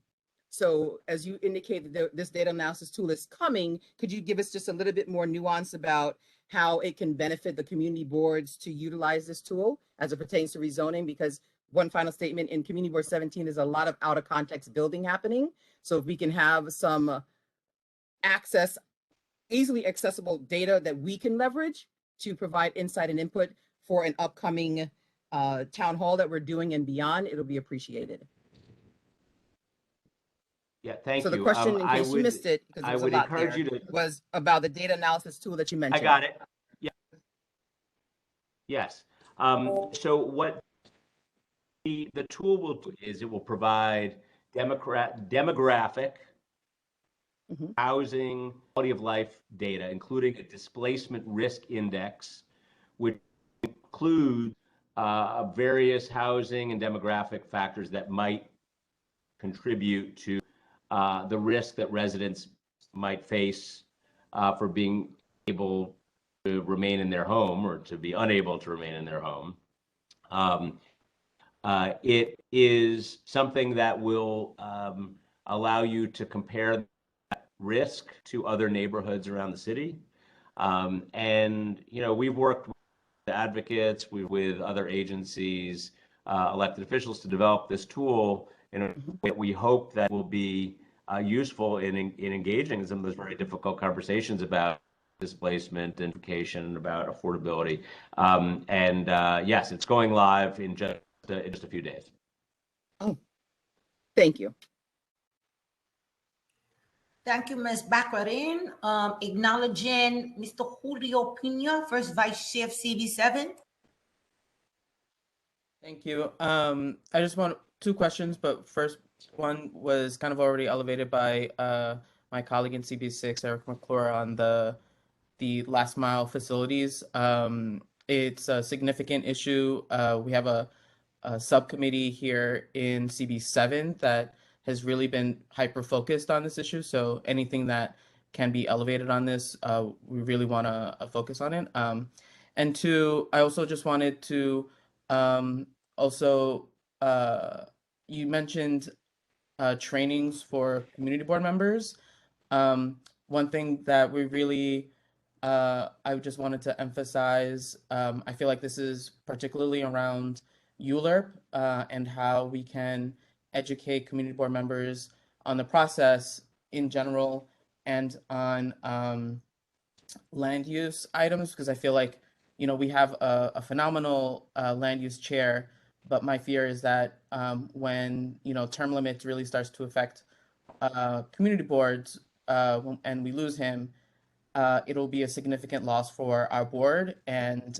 So as you indicated, this data analysis tool is coming. Could you give us just a little bit more nuance about how it can benefit the community boards to utilize this tool as it pertains to rezoning? Because one final statement, in Community Board 17, there's a lot of out of context building happening. So if we can have some easily accessible data that we can leverage to provide insight and input for an upcoming town hall that we're doing and beyond, it'll be appreciated. Yeah, thank you. So the you. question, in case you missed it, because there was a lot there, you to, was about the data analysis tool that you mentioned. I got it. Yeah. Yes. So what the tool will do is it will provide demographic, housing, quality of life data, including a displacement risk index, which includes various housing and demographic factors that might contribute to the risk that residents might face for being able to remain in their home or to be unable to remain in their home. It is something that will allow you to compare that risk to other neighborhoods around the city. And, we've worked with advocates, with other agencies, elected officials to develop this tool in a way that we hope that will be useful in engaging in some of those very difficult conversations about displacement and education, about affordability. Yes, it's going live in just a few days. Oh, thank you. Thank you, Ms. Baccarin. Acknowledging Mr. Julio Pena, first Vice Chair of CB7. Thank you. I just want two questions, but first one was kind of already elevated by my colleague in CB6, Eric McClure, on the last mile facilities. It's a significant issue. We have a subcommittee here in CB7 that has really been hyper focused on this issue. So anything that can be elevated on this, we really want to focus on it. And two, I also just wanted to you mentioned trainings for community board members. One thing that we really I just wanted to emphasize, I feel like this is particularly around ULURP and how we can educate community board members on the process in general and on land use items, because I feel like, you know, we have a phenomenal land use chair, but my fear is that when, you know, term limits really starts to affect community boards and we lose him, it'll be a significant loss for our board. And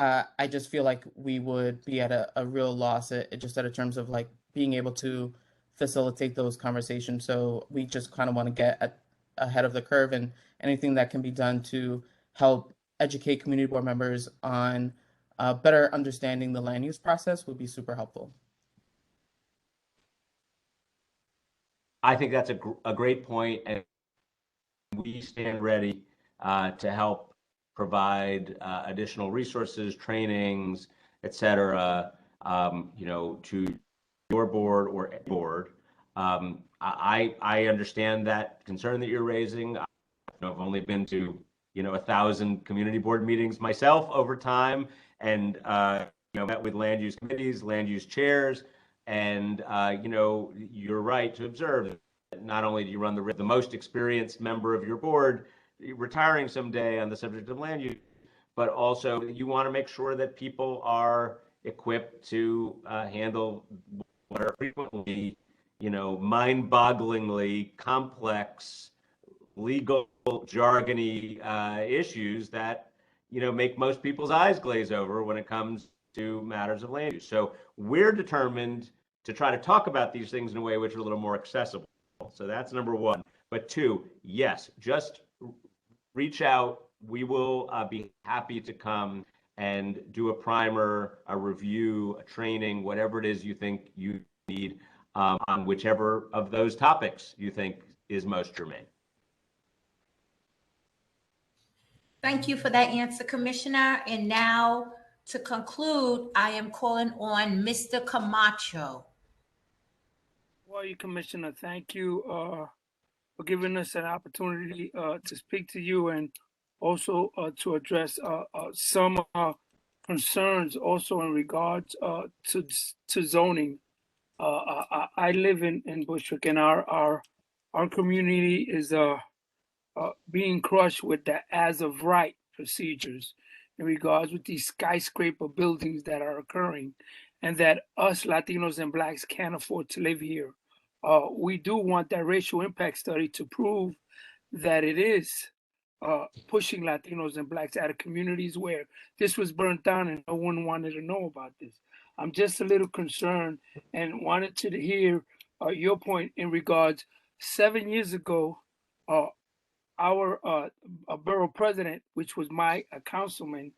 I just feel like we would be at a real loss just at a terms of like being able to facilitate those conversations. So we just kind of want to get ahead of the curve, and anything that can be done to help educate community board members on better understanding the land use process would be super helpful. I think that's a great point, and we stand ready to help provide additional resources, trainings, et cetera, you know, to your board or any board. I understand that concern that you're raising. I've only been to, you know, 1,000 community board meetings myself over time, and you know, met with land use committees, land use chairs, and you know, you're right to observe that not only do you run the most experienced member of your board retiring someday on the subject of land use, but also you want to make sure that people are equipped to handle what are frequently, you know, mind-bogglingly complex legal jargony issues that, you know, make most people's eyes glaze over when it comes to matters of land use. So we're determined to try to talk about these things in a way which are a little more accessible. So that's number one. But two, yes, just reach out. We will be happy to come and do a primer, a review, a training, whatever it is you think you need on whichever of those topics you think is most germane. Thank you for that answer, Commissioner. And now to conclude, I am calling on Mr. Camacho. Well, Commissioner, thank you for giving us an opportunity to speak to you, and also to address some concerns also in regards to zoning. I live in Bushwick, and our community is being crushed with the as of right procedures in regards with these skyscraper buildings that are occurring, and that us Latinos and Blacks can't afford to live here. We do want that racial impact study to prove that it is pushing Latinos and Blacks out of communities where this was burnt down and no one wanted to know about this. I'm just a little concerned and wanted to hear your point in regards. 7 years ago, our borough president, which was my councilman,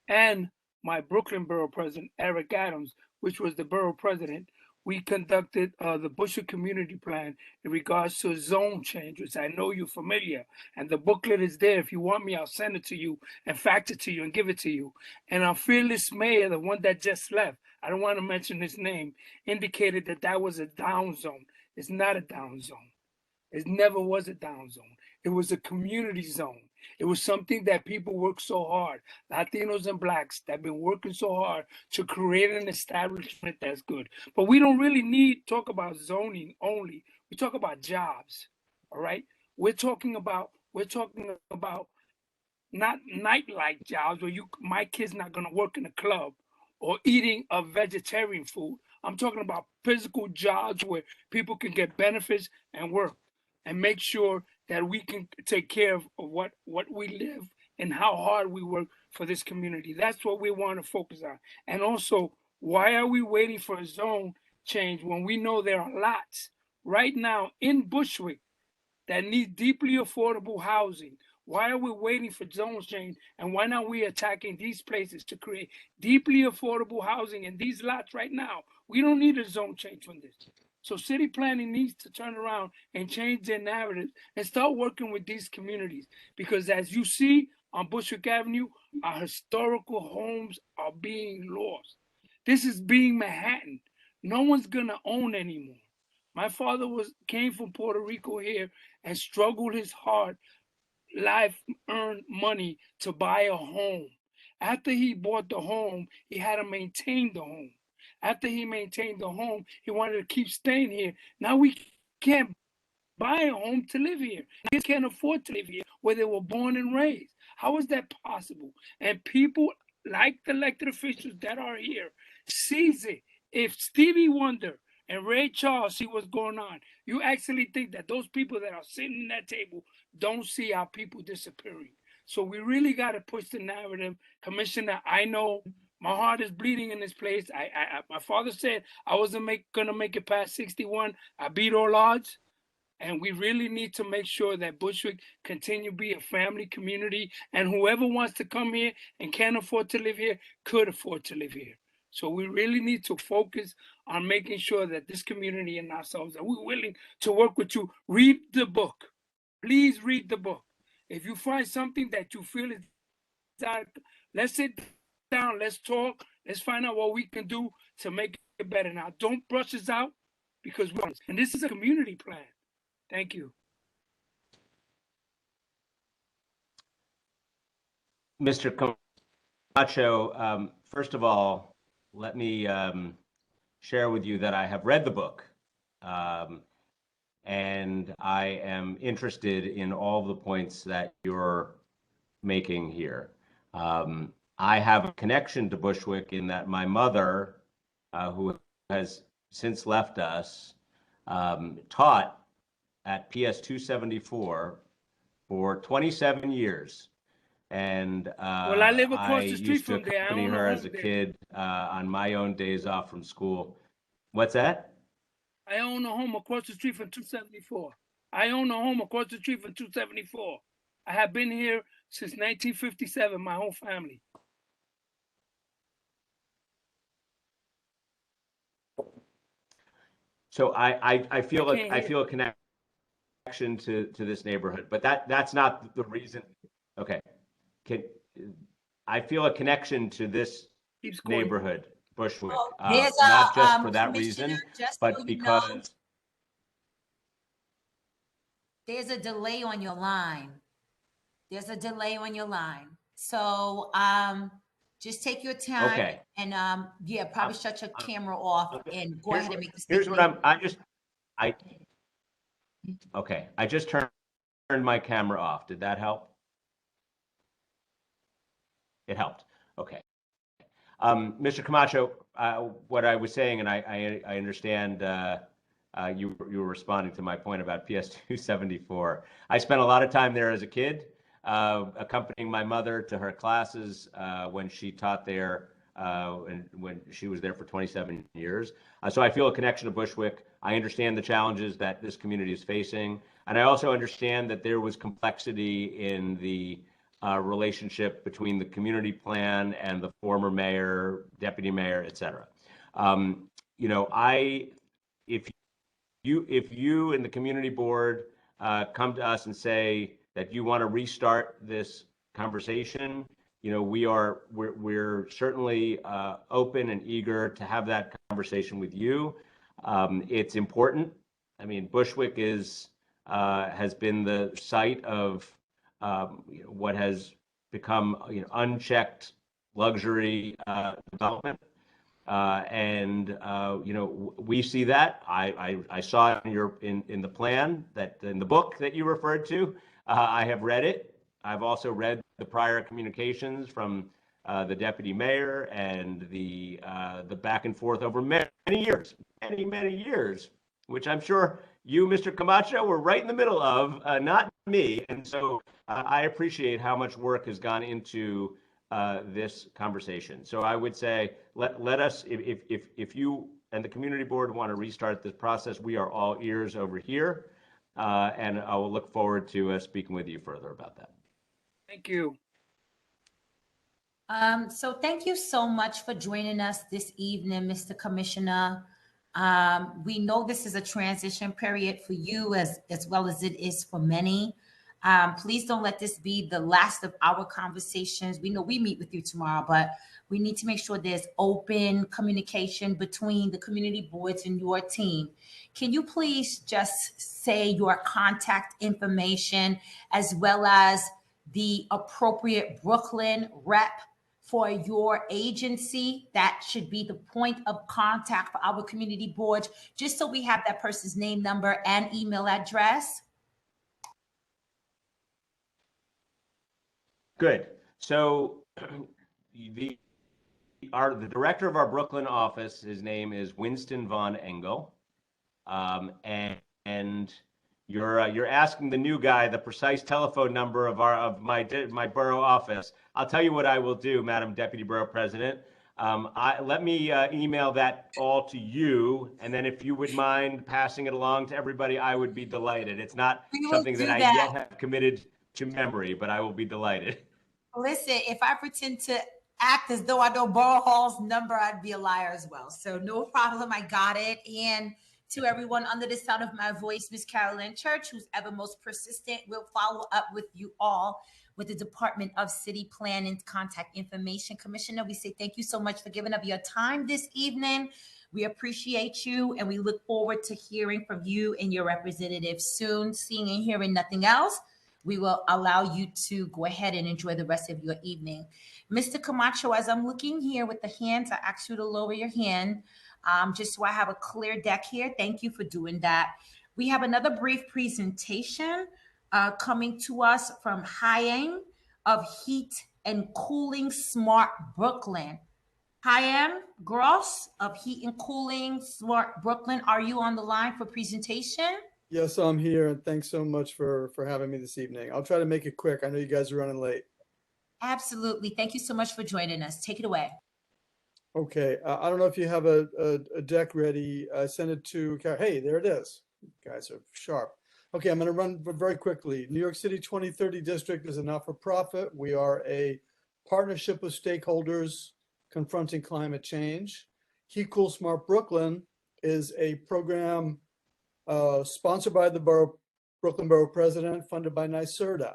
and my Brooklyn borough president, Eric Adams, which was the borough president, we conducted the Bushwick Community Plan in regards to a zone change, which I know you're familiar. And the booklet is there. If you want me, I'll send it to you and fax it to you and give it to you. And our fearless mayor, the one that just left, I don't want to mention his name, indicated that that was a down zone. It's not a down zone. It never was a down zone. It was a community zone. It was something that people worked so hard, Latinos and Blacks, that have been working so hard to create an establishment that's good. But we don't really need to talk about zoning only. We talk about jobs, all right? We're talking about not night-like jobs where my kid's not gonna work in a club or eating a vegetarian food. I'm talking about physical jobs where people can get benefits and work. and make sure that we can take care of what we live and how hard we work for this community. That's what we want to focus on. And also, why are we waiting for a zone change when we know there are lots right now in Bushwick that need deeply affordable housing? Why are we waiting for zone change, and why not we attacking these places to create deeply affordable housing in these lots right now? We don't need a zone change from this. So city planning needs to turn around and change their narrative and start working with these communities, because as you see on Bushwick Avenue, our historical homes are being lost. This is being Manhattan. No one's gonna own anymore. My father came from Puerto Rico here and struggled his hard life earned money to buy a home. After he bought the home, he had to maintain the home. After he maintained the home, he wanted to keep staying here. Now we can't buy a home to live here. Kids can't afford to live here where they were born and raised. How is that possible? And people like the elected officials that are here sees it. If Stevie Wonder and Ray Charles see what's going on, you actually think that those people that are sitting at that table don't see our people disappearing. So we really got to push the narrative. Commissioner, I know my heart is bleeding in this place. My father said I wasn't gonna make it past 61. I beat all odds. And we really need to make sure that Bushwick continue to be a family community, and whoever wants to come here and can't afford to live here could afford to live here. So we really need to focus on making sure that this community and ourselves, that we're willing to work with you. Read the book. Please read the book. If you find something that you feel is out, let's sit down, let's talk, let's find out what we can do to make it better. Now, don't brush us out, because and this is a community plan. Thank you. Mr. Camacho, first of all, let me share with you that I have read the book, and I am interested in all the points that you're making here. I have a connection to Bushwick in that my mother, who has since left us, taught at PS 274 for 27 years. And well, I live across the street used to from there. accompany her as a kid on my own days off from school. What's that? I own a home across the street from 274. I own a home across the street from 274. I have been here since 1957, my whole family. So I feel a connection to this neighborhood, but that's not the reason. Okay, I feel a connection to this neighborhood, Bushwick, not just for that reason, but because there's a delay on your line. So just take your time. Okay. And yeah, probably shut your camera off and go ahead and make the Here's statement. what I just turned my camera off. Did that help? It helped. Okay. Mr. Camacho, what I was saying, and I understand you were responding to my point about PS 274. I spent a lot of time there as a kid, accompanying my mother to her classes when she taught there, and when she was there for 27 years. So I feel a connection to Bushwick. I understand the challenges that this community is facing. And I also understand that there was complexity in the relationship between the community plan and the former mayor, deputy mayor, et cetera. If you and the community board come to us and say that you want to restart this conversation, we're certainly open and eager to have that conversation with you. It's important. I mean, Bushwick has been the site of what has become unchecked luxury development, and we see that. I saw it in the plan, that in the book that you referred to. I have read it. I've also read the prior communications from the deputy mayor and the back and forth over many years, which I'm sure you, Mr. Camacho, were right in the middle of, not me. And so I appreciate how much work has gone into this conversation. So I would say, let us, if you and the community board want to restart this process, we are all ears over here. And I will look forward to speaking with you further about that. Thank you. So thank you so much for joining us this evening, Mr. Commissioner. We know this is a transition period for you as well as it is for many. Please don't let this be the last of our conversations. We know we meet with you tomorrow, but we need to make sure there's open communication between the community boards and your team. Can you please just say your contact information as well as the appropriate Brooklyn rep for your agency? That should be the point of contact for our community boards, just so we have that person's name, number, and email address. Good. So the director of our Brooklyn office, his name is Winston Von Engel. And you're asking the new guy the precise telephone number of my borough office. I'll tell you what I will do, Madam Deputy Borough President. Let me email that all to you, and then if you would mind passing it along to everybody, I would be delighted. It's not something that I yet have committed to memory, but I will be delighted. Listen, if I pretend to act as though I know Borough Hall's number, I'd be a liar as well. So no problem, I got it. And to everyone under the sound of my voice, Ms. Carolyn Church, who's ever most persistent, will follow up with you all with the Department of City Planning's contact information. Commissioner, we say thank you so much for giving up your time this evening. We appreciate you, and we look forward to hearing from you and your representatives soon. Seeing and hearing nothing else, we will allow you to go ahead and enjoy the rest of your evening. Mr. Camacho, as I'm looking here with the hands, I ask you to lower your hand just so I have a clear deck here. Thank you for doing that. We have another brief presentation coming to us from Hayam of Heat and Cooling Smart Brooklyn. Hayam Gross of Heat and Cooling Smart Brooklyn, are you on the line for presentation? Yes, I'm here, and thanks so much for having me this evening. I'll try to make it quick. I know you guys are running late. Absolutely. Thank you so much for joining us. Take it away. Okay, I don't know if you have a deck ready. I sent it to, hey, there it is. You guys are sharp. Okay, I'm going to run very quickly. New York City 2030 District is a not-for-profit. We are a partnership of stakeholders confronting climate change. Heat Cool Smart Brooklyn is a program sponsored by the Brooklyn Borough President, funded by NYSERDA,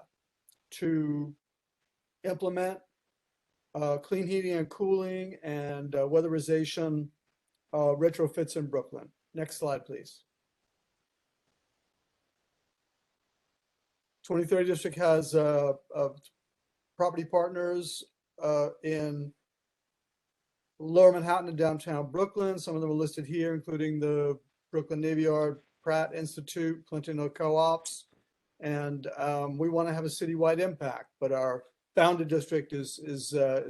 to implement clean heating and cooling and weatherization retrofits in Brooklyn. Next slide, please. 2030 District has property partners in Lower Manhattan and downtown Brooklyn. Some of them are listed here, including the Brooklyn Navy Yard, Pratt Institute, Clinton Hill Co-ops, and we want to have a citywide impact, but our founder district is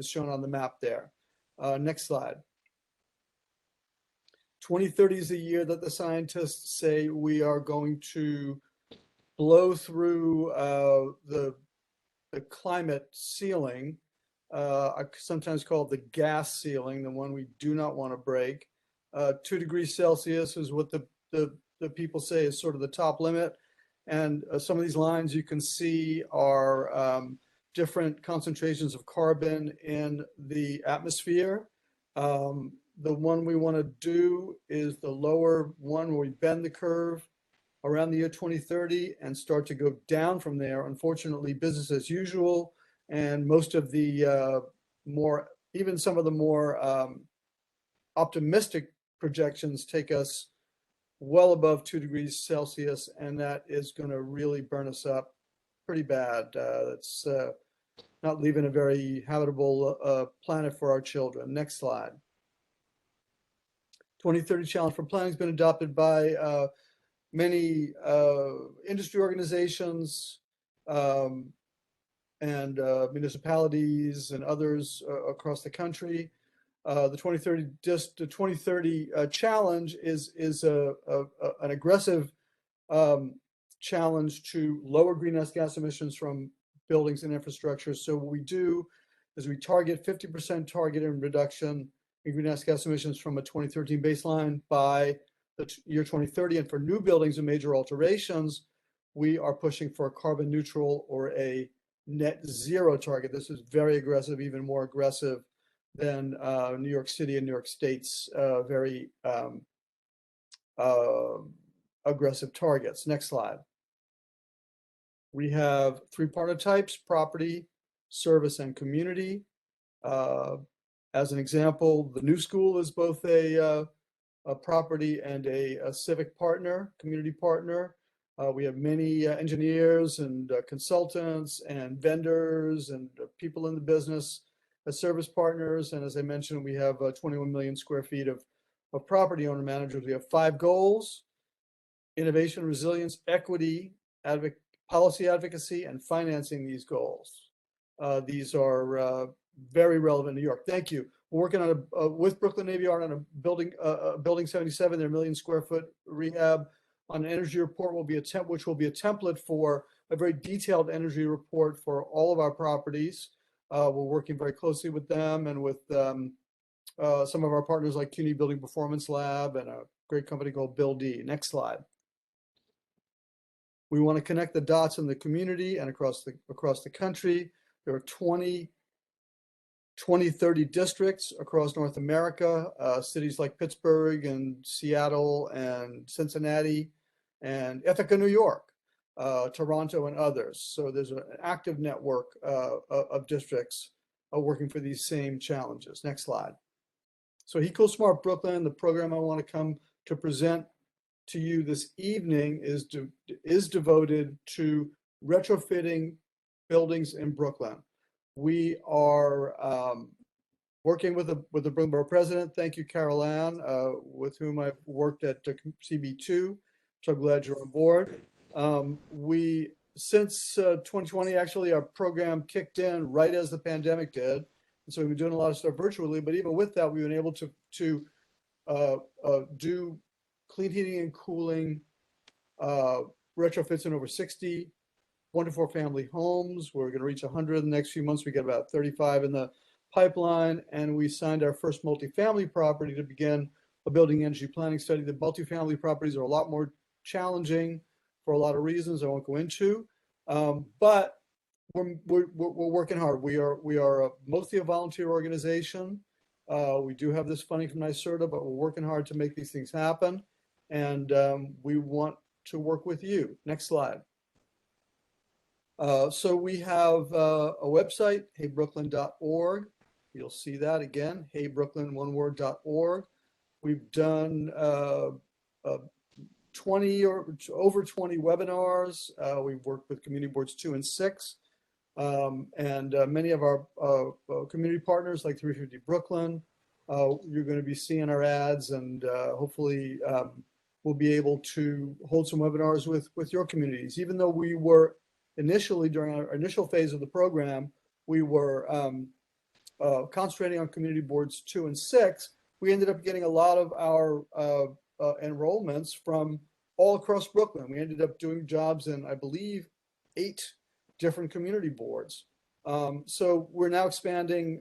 shown on the map there. Next slide. 2030 is the year that the scientists say we are going to blow through the climate ceiling, sometimes called the gas ceiling, the one we do not want to break. 2 degrees Celsius is what the people say is sort of the top limit. And some of these lines you can see are different concentrations of carbon in the atmosphere. The one we want to do is the lower one, where we bend the curve around the year 2030 and start to go down from there. Unfortunately, business as usual, and most of the even some of the more optimistic projections take us well above 2 degrees Celsius, and that is going to really burn us up pretty bad. That's not leaving a very habitable planet for our children. Next slide. 2030 Challenge for Planning has been adopted by many industry organizations and municipalities and others across the country. The 2030 Challenge is an aggressive challenge to lower greenhouse gas emissions from buildings and infrastructure. So what we do is we target 50% target in reduction in greenhouse gas emissions from a 2013 baseline by the year 2030. And for new buildings and major alterations, we are pushing for a carbon neutral or a net zero target. This is very aggressive, even more aggressive than New York City and New York State's very aggressive targets. Next slide. We have 3 partner types: property, service, and community. As an example, the new school is both a property and a civic partner, community partner. We have many engineers and consultants and vendors and people in the business as service partners. And as I mentioned, we have 21 million square feet of property owner managers. We have 5 goals: innovation, resilience, equity, policy advocacy, and financing these goals. These are very relevant in New York. Thank you. We're working on with Brooklyn Navy Yard on a building 77, their 1 million square foot rehab. On an energy report which will be a template for a very detailed energy report for all of our properties. We're working very closely with them and with some of our partners like CUNY Building Performance Lab and a great company called Build D. Next slide. We want to connect the dots in the community and across the country. There are 30 districts across North America, cities like Pittsburgh and Seattle and Cincinnati and Ithaca, New York, Toronto, and others. So there's an active network of districts working for these same challenges. Next slide. So EcoSmart Brooklyn, the program I want to come to present to you this evening, is devoted to retrofitting buildings in Brooklyn. We are working with the Brooklyn Borough President. Thank you, Carol Ann, with whom I've worked at CB2. So glad you're on board. Since 2020, actually, our program kicked in right as the pandemic did. And so we've been doing a lot of stuff virtually, but even with that, we've been able to do clean heating and cooling retrofits in over 60 1 to 4 family homes. We're going to reach 100 in the next few months. We get about 35 in the pipeline, and we signed our first multifamily property to begin a building energy planning study. The multifamily properties are a lot more challenging for a lot of reasons I won't go into, but we're working hard. We are mostly a volunteer organization. We do have this funding from NYSERDA, but we're working hard to make these things happen, and we want to work with you. Next slide. So we have a website, heybrooklyn.org. You'll see that again, heybrooklyn.org. We've done over 20 webinars. We've worked with community boards 2 and 6. And many of our community partners like 350 Brooklyn, you're going to be seeing our ads, and hopefully we'll be able to hold some webinars with your communities. Even though we were initially, during our initial phase of the program, we were concentrating on community boards 2 and 6, we ended up getting a lot of our enrollments from all across Brooklyn. We ended up doing jobs in, I believe, 8 different community boards. So we're now expanding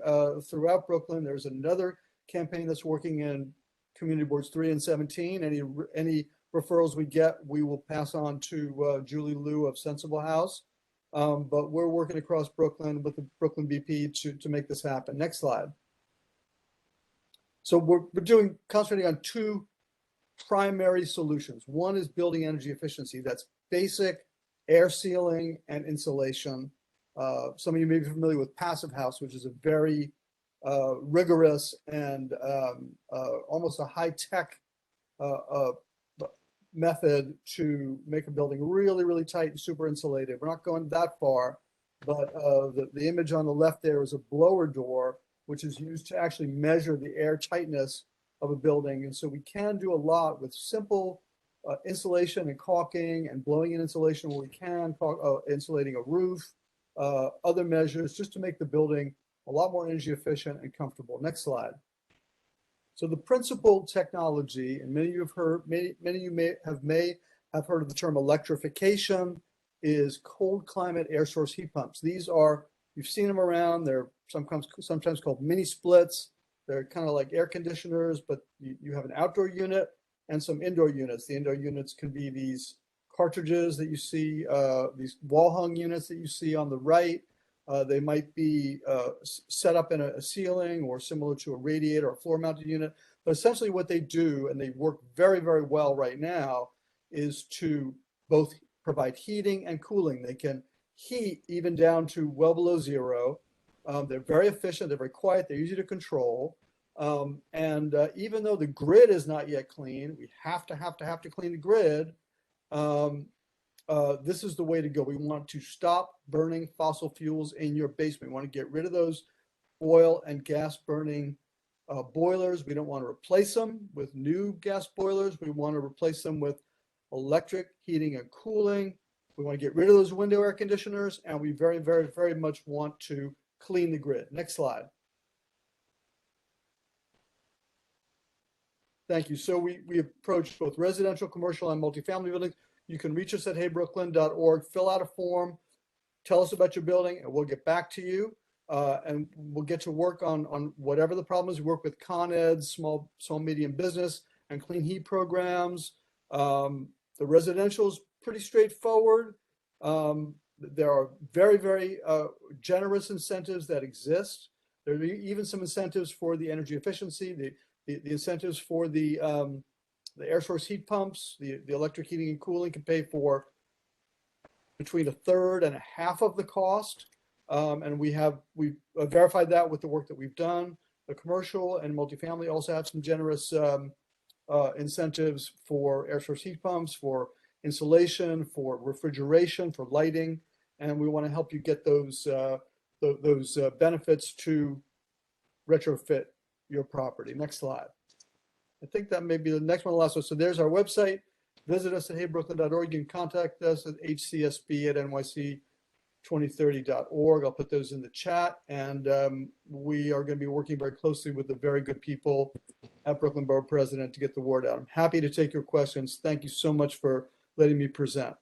throughout Brooklyn. There's another campaign that's working in community boards 3 and 17. Any referrals we get, we will pass on to Julie Liu of Sensible House. But we're working across Brooklyn with the Brooklyn BP to make this happen. Next slide. So we're concentrating on 2 primary solutions. One is building energy efficiency. That's basic air sealing and insulation. Some of you may be familiar with Passive House, which is a very rigorous and almost a high-tech method to make a building really, really tight and super insulated. We're not going that far, but the image on the left there is a blower door, which is used to actually measure the air tightness of a building. And so we can do a lot with simple insulation and caulking and blowing in insulation where we can, insulating a roof, other measures just to make the building a lot more energy efficient and comfortable. Next slide. So the principal technology, and many of you may have heard of the term electrification, is cold climate air source heat pumps. These are, you've seen them around, they're sometimes called mini splits. They're kind of like air conditioners, but you have an outdoor unit and some indoor units. The indoor units can be these cartridges that you see, these wall hung units that you see on the right. They might be set up in a ceiling or similar to a radiator or floor mounted unit. But essentially what they do, and they work very, very well right now, is to both provide heating and cooling. They can heat even down to well below zero. They're very efficient, they're very quiet, they're easy to control. Even though the grid is not yet clean, we have to clean the grid. This is the way to go. We want to stop burning fossil fuels in your basement. We want to get rid of those oil and gas burning boilers. We don't want to replace them with new gas boilers. We want to replace them with electric heating and cooling. We want to get rid of those window air conditioners, and we very, very, very much want to clean the grid. Next slide. Thank you. So we approach both residential, commercial, and multifamily buildings. You can reach us at heybrooklyn.org, fill out a form, tell us about your building, and we'll get back to you. And we'll get to work on whatever the problem is. We work with Con Ed, small, medium business, and clean heat programs. The residential is pretty straightforward. There are very, very generous incentives that exist. There are even some incentives for the energy efficiency, the incentives for the air source heat pumps, the electric heating and cooling can pay for between a third and a half of the cost. And we've verified that with the work that we've done. The commercial and multifamily also have some generous incentives for air source heat pumps, for insulation, for refrigeration, for lighting, and we want to help you get those benefits to retrofit your property. Next slide. I think that may be the next one, the last one. So there's our website. Visit us at heybrooklyn.org. You can contact us at hcsb@nyc2030.org. I'll put those in the chat. And we are going to be working very closely with the very good people at Brooklyn Borough President to get the word out. I'm happy to take your questions. Thank you so much for letting me present.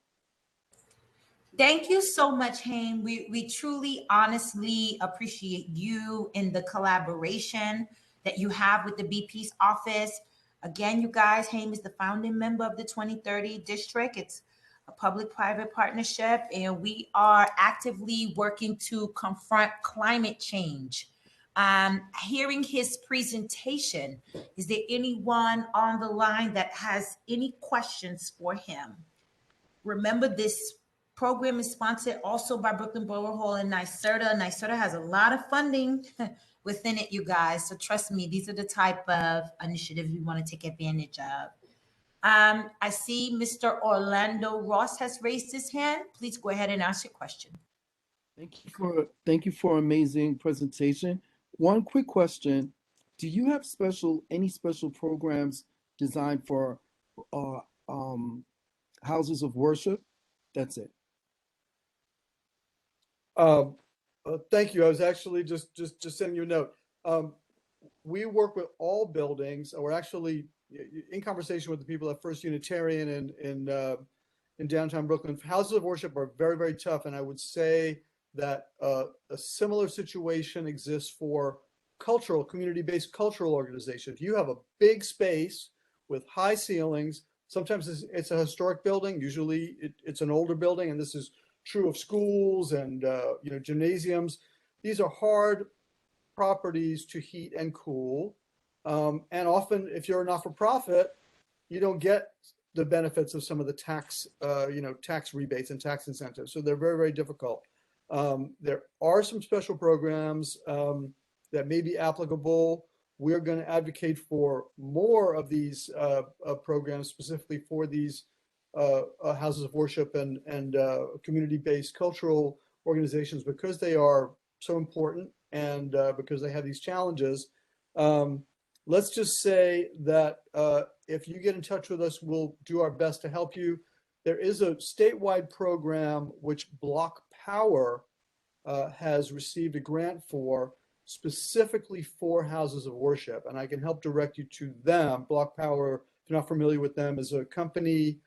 Thank you so much, Haim. We truly, honestly appreciate you in the collaboration that you have with the BP's office. Again, you guys, Haim is the founding member of the 2030 district. It's a public-private partnership, and we are actively working to confront climate change. Hearing his presentation, is there anyone on the line that has any questions for him? Remember, this program is sponsored also by Brooklyn Borough Hall and NYSERDA. NYSERDA has a lot of funding within it, you guys. So trust me, these are the type of initiatives we want to take advantage of. I see Mr. Orlando Ross has raised his hand. Please go ahead and ask your question. Thank you for amazing presentation. One quick question: do you have any special programs designed for houses of worship? That's it. Thank you. I was actually just sending you a note. We work with all buildings. We're actually in conversation with the people at First Unitarian in downtown Brooklyn. Houses of worship are very, very tough, and I would say that a similar situation exists for community-based cultural organizations. You have a big space with high ceilings. Sometimes it's a historic building. Usually it's an older building, and this is true of schools and gymnasiums. These are hard properties to heat and cool. And often, if you're a not-for-profit, you don't get the benefits of some of the tax rebates and tax incentives. So they're very, very difficult. There are some special programs that may be applicable. We're going to advocate for more of these programs, specifically for these houses of worship and community-based cultural organizations, because they are so important and because they have these challenges. Let's just say that if you get in touch with us, we'll do our best to help you. There is a statewide program which Block Power has received a grant for, specifically for houses of worship, and I can help direct you to them. Block Power, if you're not familiar with them, is a company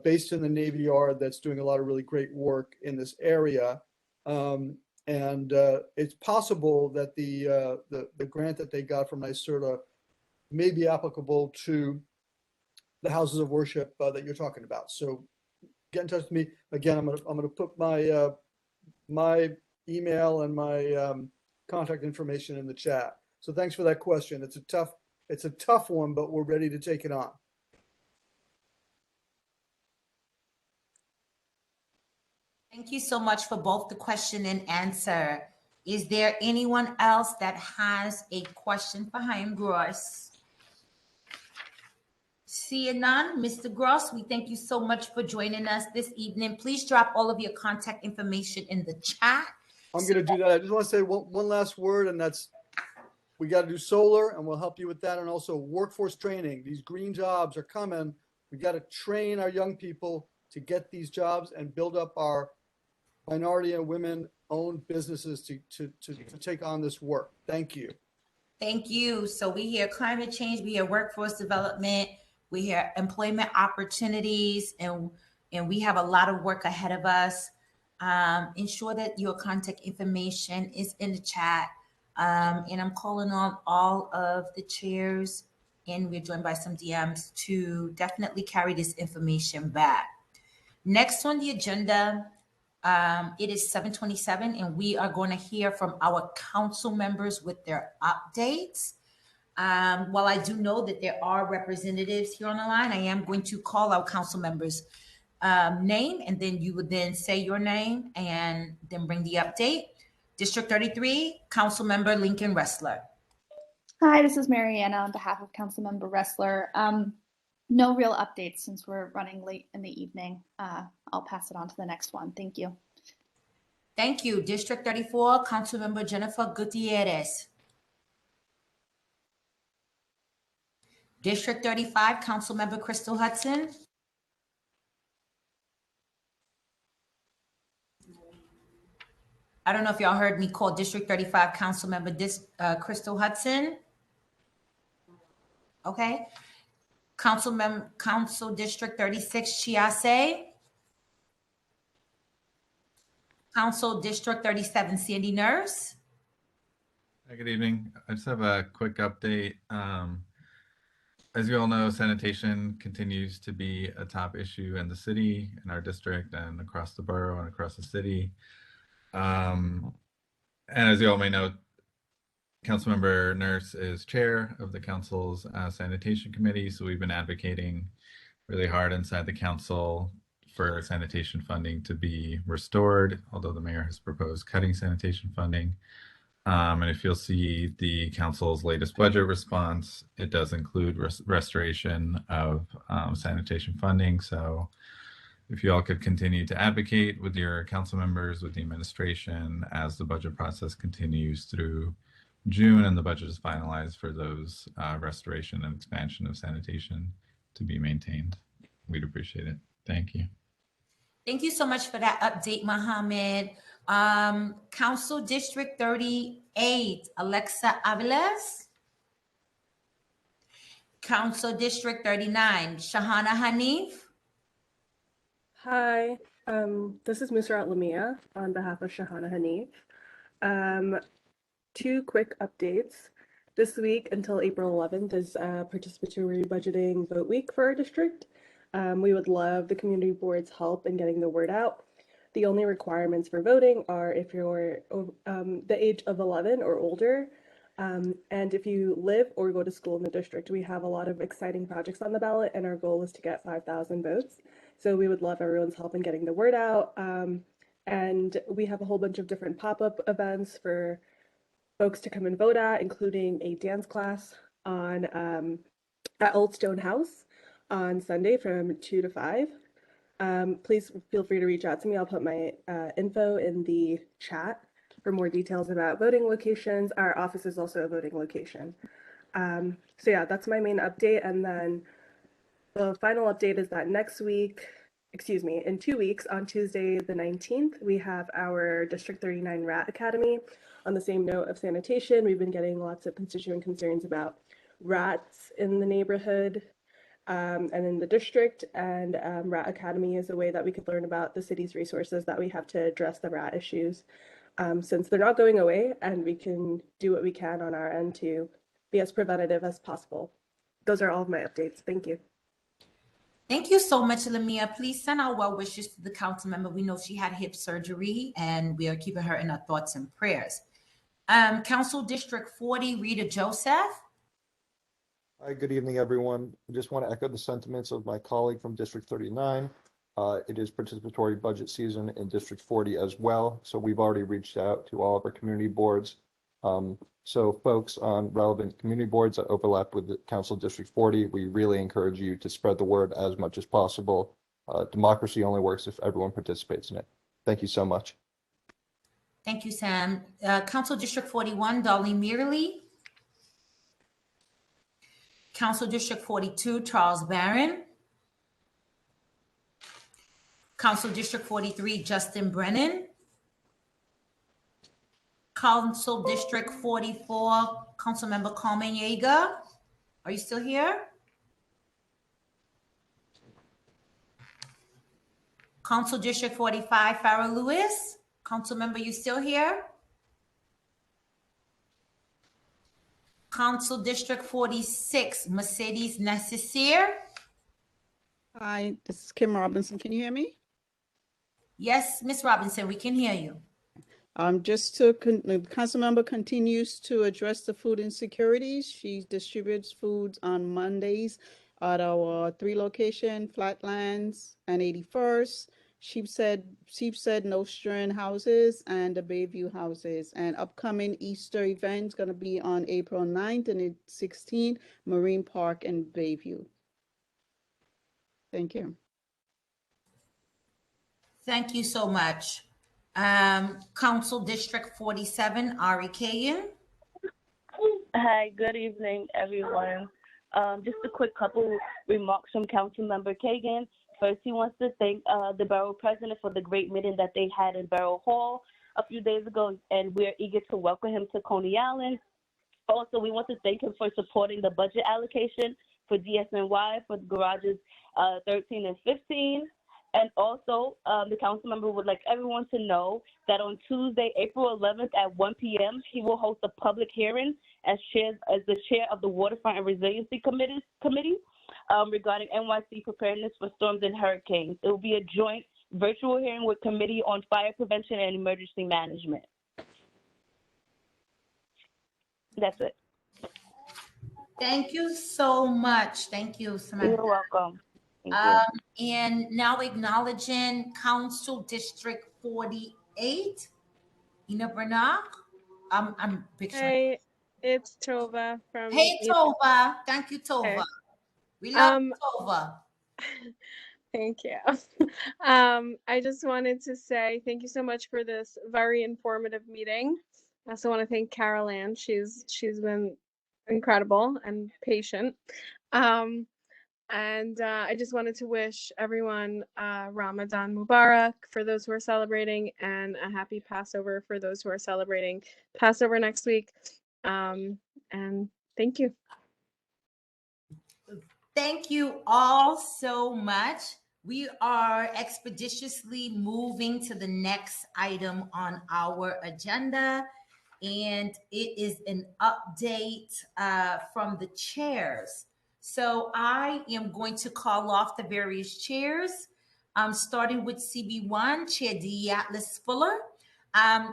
based in the Navy Yard that's doing a lot of really great work in this area. And it's possible that the grant that they got from NYSERDA may be applicable to the houses of worship that you're talking about. So get in touch with me. Again, I'm gonna put my my email and my contact information in the chat. So thanks for that question. It's a tough one, but we're ready to take it on. Thank you so much for both the question and answer. Is there anyone else that has a question for Chaim Gross? Seeing none, Mr. Gross, we thank you so much for joining us this evening. Please drop all of your contact information in the chat. I'm going to do that. I just want to say one last word, and that's we got to do solar, and we'll help you with that, and also workforce training. These green jobs are coming. We got to train our young people to get these jobs and build up our minority and women-owned businesses to take on this work. Thank you. Thank you. So we hear climate change, we hear workforce development, we hear employment opportunities, and we have a lot of work ahead of us. Ensure that your contact information is in the chat. And I'm calling on all of the chairs, and we're joined by some DMs to definitely carry this information back. Next on the agenda, it is 7:27, and we are going to hear from our council members with their updates. While I do know that there are representatives here on the line, I am going to call our council members' name, and then you would then say your name and then bring the update. District 33, Council Member Lincoln Ressler. Hi, this is Mariana on behalf of Councilmember Ressler. No real updates since we're running late in the evening. I'll pass it on to the next one. Thank you. Thank you. District 34, Councilmember Jennifer Gutierrez. District 35, Councilmember Crystal Hudson. I don't know if y'all heard me call District 35 Councilmember Crystal Hudson. Okay. Council District 36 Chiase. Council District 37 Sandy Nurse. Hi, good evening. I just have a quick update. As you all know, sanitation continues to be a top issue in the city, in our district, and across the borough and across the city. And as you all may know, Councilmember Nurse is chair of the council's sanitation committee. So we've been advocating really hard inside the council for sanitation funding to be restored, although the mayor has proposed cutting sanitation funding. And if you'll see the council's latest budget response, it does include restoration of sanitation funding. So if you all could continue to advocate with your council members, with the administration, as the budget process continues through June and the budget is finalized for those restoration and expansion of sanitation to be maintained. We'd appreciate it. Thank you. Thank you so much for that update, Mohammed. Council District 38, Alexa Aviles. Council District 39, Shahana Hanif. Hi, this is Musrat Lamia on behalf of Shahana Hanif. Two quick updates. This week until April 11th is participatory budgeting vote week for our district. We would love the community board's help in getting the word out. The only requirements for voting are if you're the age of 11 or older, and if you live or go to school in the district. We have a lot of exciting projects on the ballot, and our goal is to get 5,000 votes. So we would love everyone's help in getting the word out. And we have a whole bunch of different pop-up events for folks to come and vote at, including a dance class on at Old Stone House on Sunday from 2 to 5. Please feel free to reach out to me. I'll put my info in the chat for more details about voting locations. Our office is also a voting location. So yeah, that's my main update. And then the final update is that in 2 weeks, on Tuesday the 19th, we have our District 39 Rat Academy. On the same note of sanitation, we've been getting lots of constituent concerns about rats in the neighborhood. and in the district. And Rat Academy is a way that we could learn about the city's resources that we have to address the rat issues, since they're not going away, and we can do what we can on our end to be as preventative as possible. Those are all of my updates. Thank you. Thank you so much, Lamia. Please send our well wishes to the council member. We know she had hip surgery, and we are keeping her in our thoughts and prayers. Council District 40, Rita Joseph. Hi, good evening, everyone. I just want to echo the sentiments of my colleague from District 39. It is participatory budget season in District 40 as well, so we've already reached out to all of our community boards. So folks on relevant community boards that overlap with the Council District 40, we really encourage you to spread the word as much as possible. Democracy only works if everyone participates in it. Thank you so much. Thank you, Sam. Council District 41, Darlene Mearley. Council District 42, Charles Barron. Council District 43, Justin Brennan. Council District 44, Councilmember Carmen Yeager. Are you still here? Council District 45, Farrah Lewis. Councilmember, you still here? Council District 46, Mercedes Necessaire. Hi, this is Kim Robinson. Can you hear me? Yes, Ms. Robinson, we can hear you. The council member continues to address the food insecurities. She distributes foods on Mondays at our 3 locations, Flatlands and 81st, Sheepshead, Nostrand houses, and the Bayview houses. And upcoming Easter event is going to be on April 9th and 16th, Marine Park and Bayview. Thank you. Thank you so much. Council District 47, Ari Kagan. Hi, good evening, everyone. Just a quick couple remarks from Councilmember Kagan. First, he wants to thank the Borough President for the great meeting that they had in Borough Hall a few days ago, and we're eager to welcome him to Coney Island. Also, we want to thank him for supporting the budget allocation for DSNY for garages 13 and 15. And also, the council member would like everyone to know that on Tuesday, April 11th at 1 p.m., he will host a public hearing as the chair of the Waterfront and Resiliency Committee regarding NYC preparedness for storms and hurricanes. It will be a joint virtual hearing with Committee on Fire Prevention and Emergency Management. That's it. Thank you so much. Thank you, Samantha. You're welcome. And now acknowledging Council District 48, Ina Bernard. I'm picturing. Hey, it's Tova from. Hey, Tova. Thank you, Tova. Hey. We love Tova. Thank you. I just wanted to say thank you so much for this very informative meeting. I also want to thank Carol Ann. She's been incredible and patient. And I just wanted to wish everyone Ramadan Mubarak for those who are celebrating, and a happy Passover for those who are celebrating Passover next week. And thank you. Thank you all so much. We are expeditiously moving to the next item on our agenda, and it is an update from the chairs. So I am going to call off the various chairs, starting with CB1, Chair D. Atlas Fuller.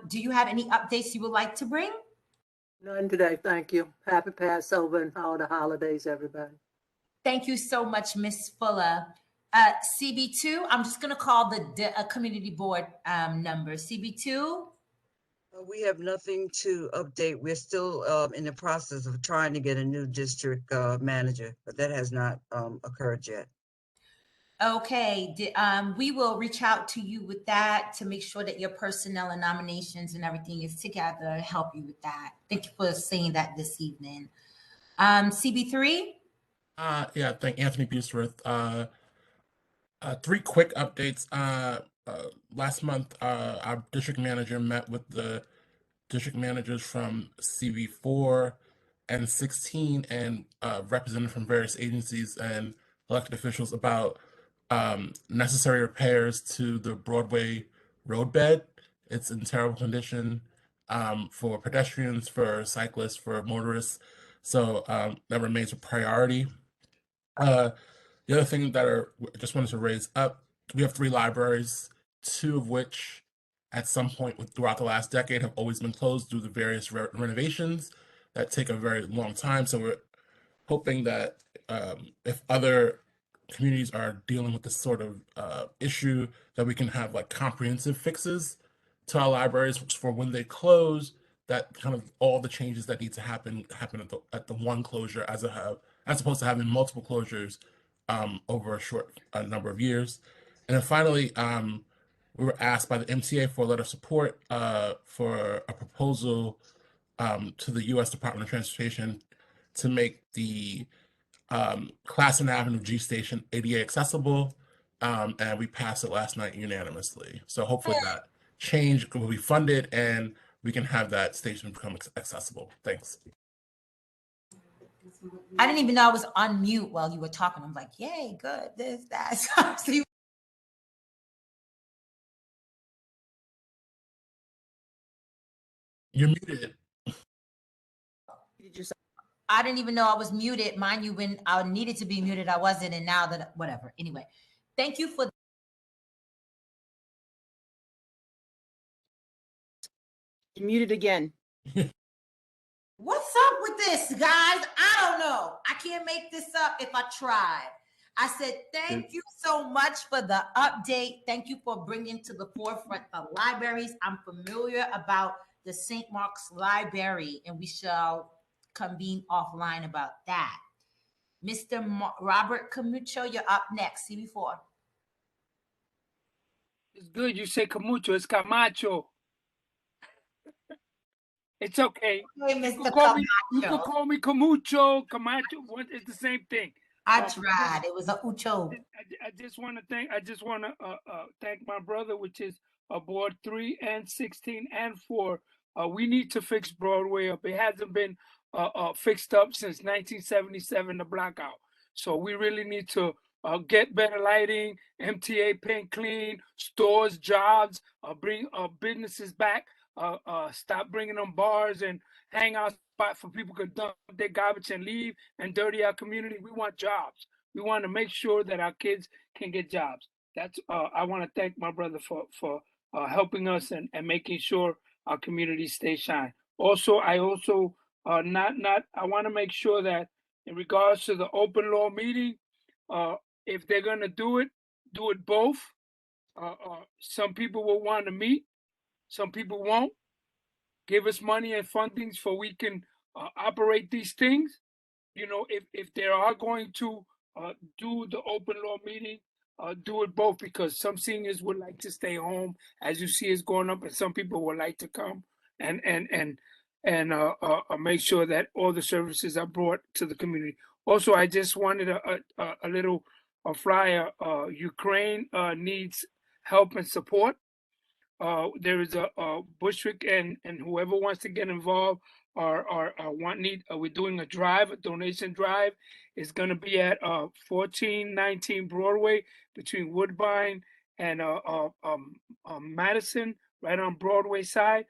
Do you have any updates you would like to bring? None today, thank you. Happy Passover and all the holidays, everybody. Thank you so much, Ms. Fuller. CB2, I'm just going to call the community board number. CB2? We have nothing to update. We're still in the process of trying to get a new district manager, but that has not occurred yet. Okay, we will reach out to you with that to make sure that your personnel and nominations and everything is together, help you with that. Thank you for saying that this evening. CB3? Yeah, thank Anthony Busworth. 3 quick updates. Last month, our district manager met with the district managers from CV4 and 16 and representatives from various agencies, and elected officials about necessary repairs to the Broadway roadbed. It's in terrible condition for pedestrians, for cyclists, for motorists. So that remains a priority. The other thing that I just wanted to raise up, we have 3 libraries, 2 of which at some point throughout the last decade have always been closed due to various renovations that take a very long time. So we're hoping that if other communities are dealing with this sort of issue, that we can have like comprehensive fixes to our libraries for when they close, that kind of all the changes that need to happen at the one closure as opposed to having multiple closures over a short number of years. And then finally, we were asked by the MTA for a letter of support for a proposal to the U.S. Department of Transportation to make the Classen Avenue G Station ADA accessible, and we passed it last night unanimously. So hopefully that change will be funded and we can have that station become accessible. Thanks. I didn't even know I was on mute while you were talking. I'm like, yay, good, this, that. So You're muted. I didn't even know I was muted. Mind you, when I needed to be muted, I wasn't. And now that, whatever. Anyway, thank you for. You're muted again. What's up with this, guys? I don't know. I can't make this up if I tried. I said, thank you so much for the update. Thank you for bringing to the forefront the libraries. I'm familiar about the St. Mark's Library, and we shall convene offline about that. Mr. Robert Camucho, you're up next. CB4. It's good you say Camucho. It's Camacho. It's okay. Hey, You Mr. could call me Camucho, Camacho. It's the same thing. I tried. It was a ucho. I just want to thank my brother, which is Board 3 and 16 and 4. We need to fix Broadway up. It hasn't been fixed up since 1977, the blackout. So we really need to get better lighting, MTA paint clean, stores, jobs, bring businesses back. Stop bringing them bars and hangout spot for people to dump their garbage and leave and dirty our community. We want jobs. We want to make sure that our kids can get jobs. That's I want to thank my brother for helping us and making sure our community stays shine. Also, I want to make sure that in regards to the open law meeting, if they're gonna do it both. Some people will want to meet. Some people won't. Give us money and fundings so we can operate these things. You know, if they are going to do the open law meeting, do it both, because some seniors would like to stay home, as you see, it's going up, and some people would like to come and make sure that all the services are brought to the community. Also, I just wanted a little flyer. Ukraine needs help and support. There is a Bushwick and whoever wants to get involved we're doing a drive, a donation drive. It's going to be at 1419 Broadway between Woodbine and Madison, right on Broadway side.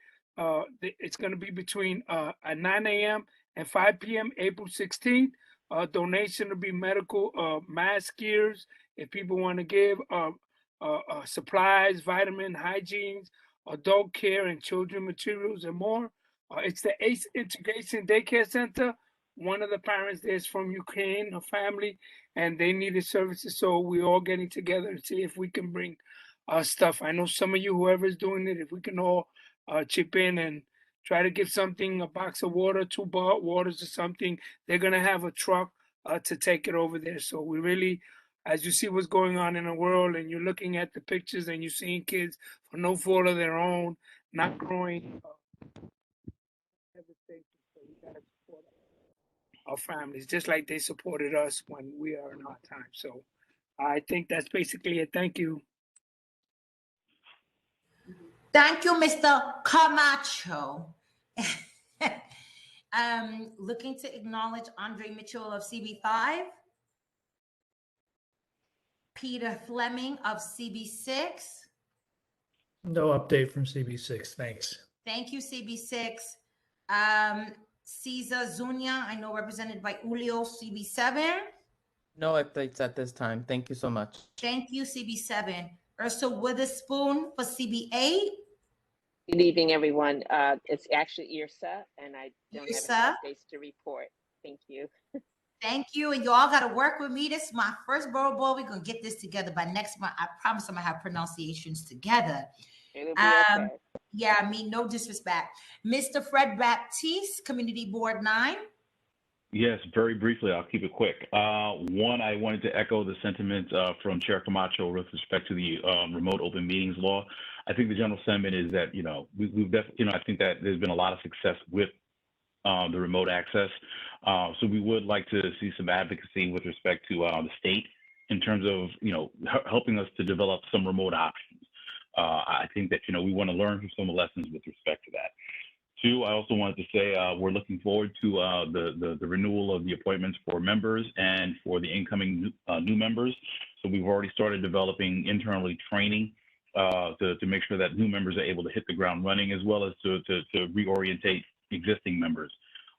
It's going to be between 9 a.m. and 5 p.m. April 16th. Donation will be medical mask, gears, if people want to give. Supplies, vitamin, hygiene, adult care, and children materials, and more. It's the ACE Integration Daycare Center. One of the parents there is from Ukraine, her family, and they needed services. So we're all getting together to see if we can bring stuff. I know some of you, whoever's doing it, if we can all chip in and try to get something, a box of water, 2 bar waters or something. They're going to have a truck to take it over there. So we really, as you see what's going on in the world, and you're looking at the pictures and you're seeing kids for no fault of their own, not growing, our families, just like they supported us when we are in our time. So I think that's basically it. Thank you. Thank you, Mr. Camacho. Looking to acknowledge Andre Mitchell of CB5. Peter Fleming of CB6. No update from CB6, thanks. Thank you, CB6. Cesar Zuniga, I know represented by Julio, CB7. No updates at this time. Thank you so much. Thank you, CB7. Ursa Witherspoon for CB8. Good evening, everyone. It's actually Irsa, and I don't Irsa. have any updates to report. Thank you. Thank you. And y'all got to work with me. This is my first Borough Board. We're going to get this together by next month. I promise I'm going to have pronunciations together. It'll be okay. Yeah, I mean, no disrespect. Mr. Fred Baptiste, Community Board 9. Yes, very briefly, I'll keep it quick. One, I wanted to echo the sentiment from Chair Camacho with respect to the remote open meetings law. I think the general sentiment is that, we've definitely, I think that there's been a lot of success with the remote access. So we would like to see some advocacy with respect to the state in terms of, helping us to develop some remote options. I think that, we want to learn from some of the lessons with respect to that. Two, I also wanted to say we're looking forward to the renewal of the appointments for members and for the incoming new members. So we've already started developing internally training to make sure that new members are able to hit the ground running, as well as to reorientate existing members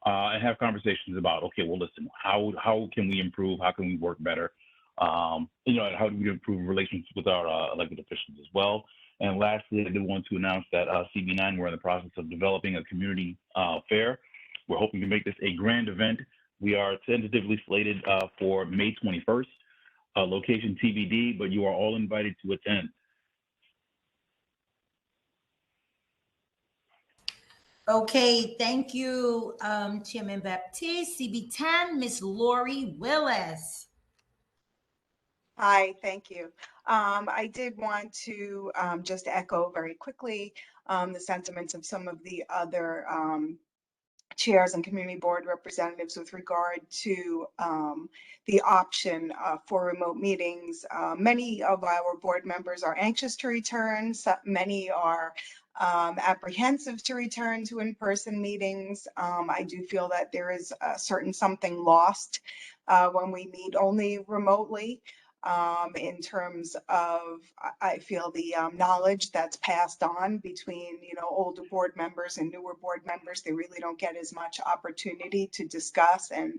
and have conversations about, okay, well, listen, how can we improve? How can we work better? And how do we improve relations with our elected officials as well? And lastly, I did want to announce that CB9, we're in the process of developing a community fair. We're hoping to make this a grand event. We are tentatively slated for May 21st, location TBD, but you are all invited to attend. Okay, thank you, Chairman Baptiste. CB10, Ms. Lori Willis. Hi, thank you. I did want to just echo very quickly the sentiments of some of the other chairs and community board representatives with regard to the option for remote meetings. Many of our board members are anxious to return. Many are apprehensive to return to in-person meetings. I do feel that there is a certain something lost when we meet only remotely. In terms of, I feel the knowledge that's passed on between, older board members and newer board members, they really don't get as much opportunity to discuss and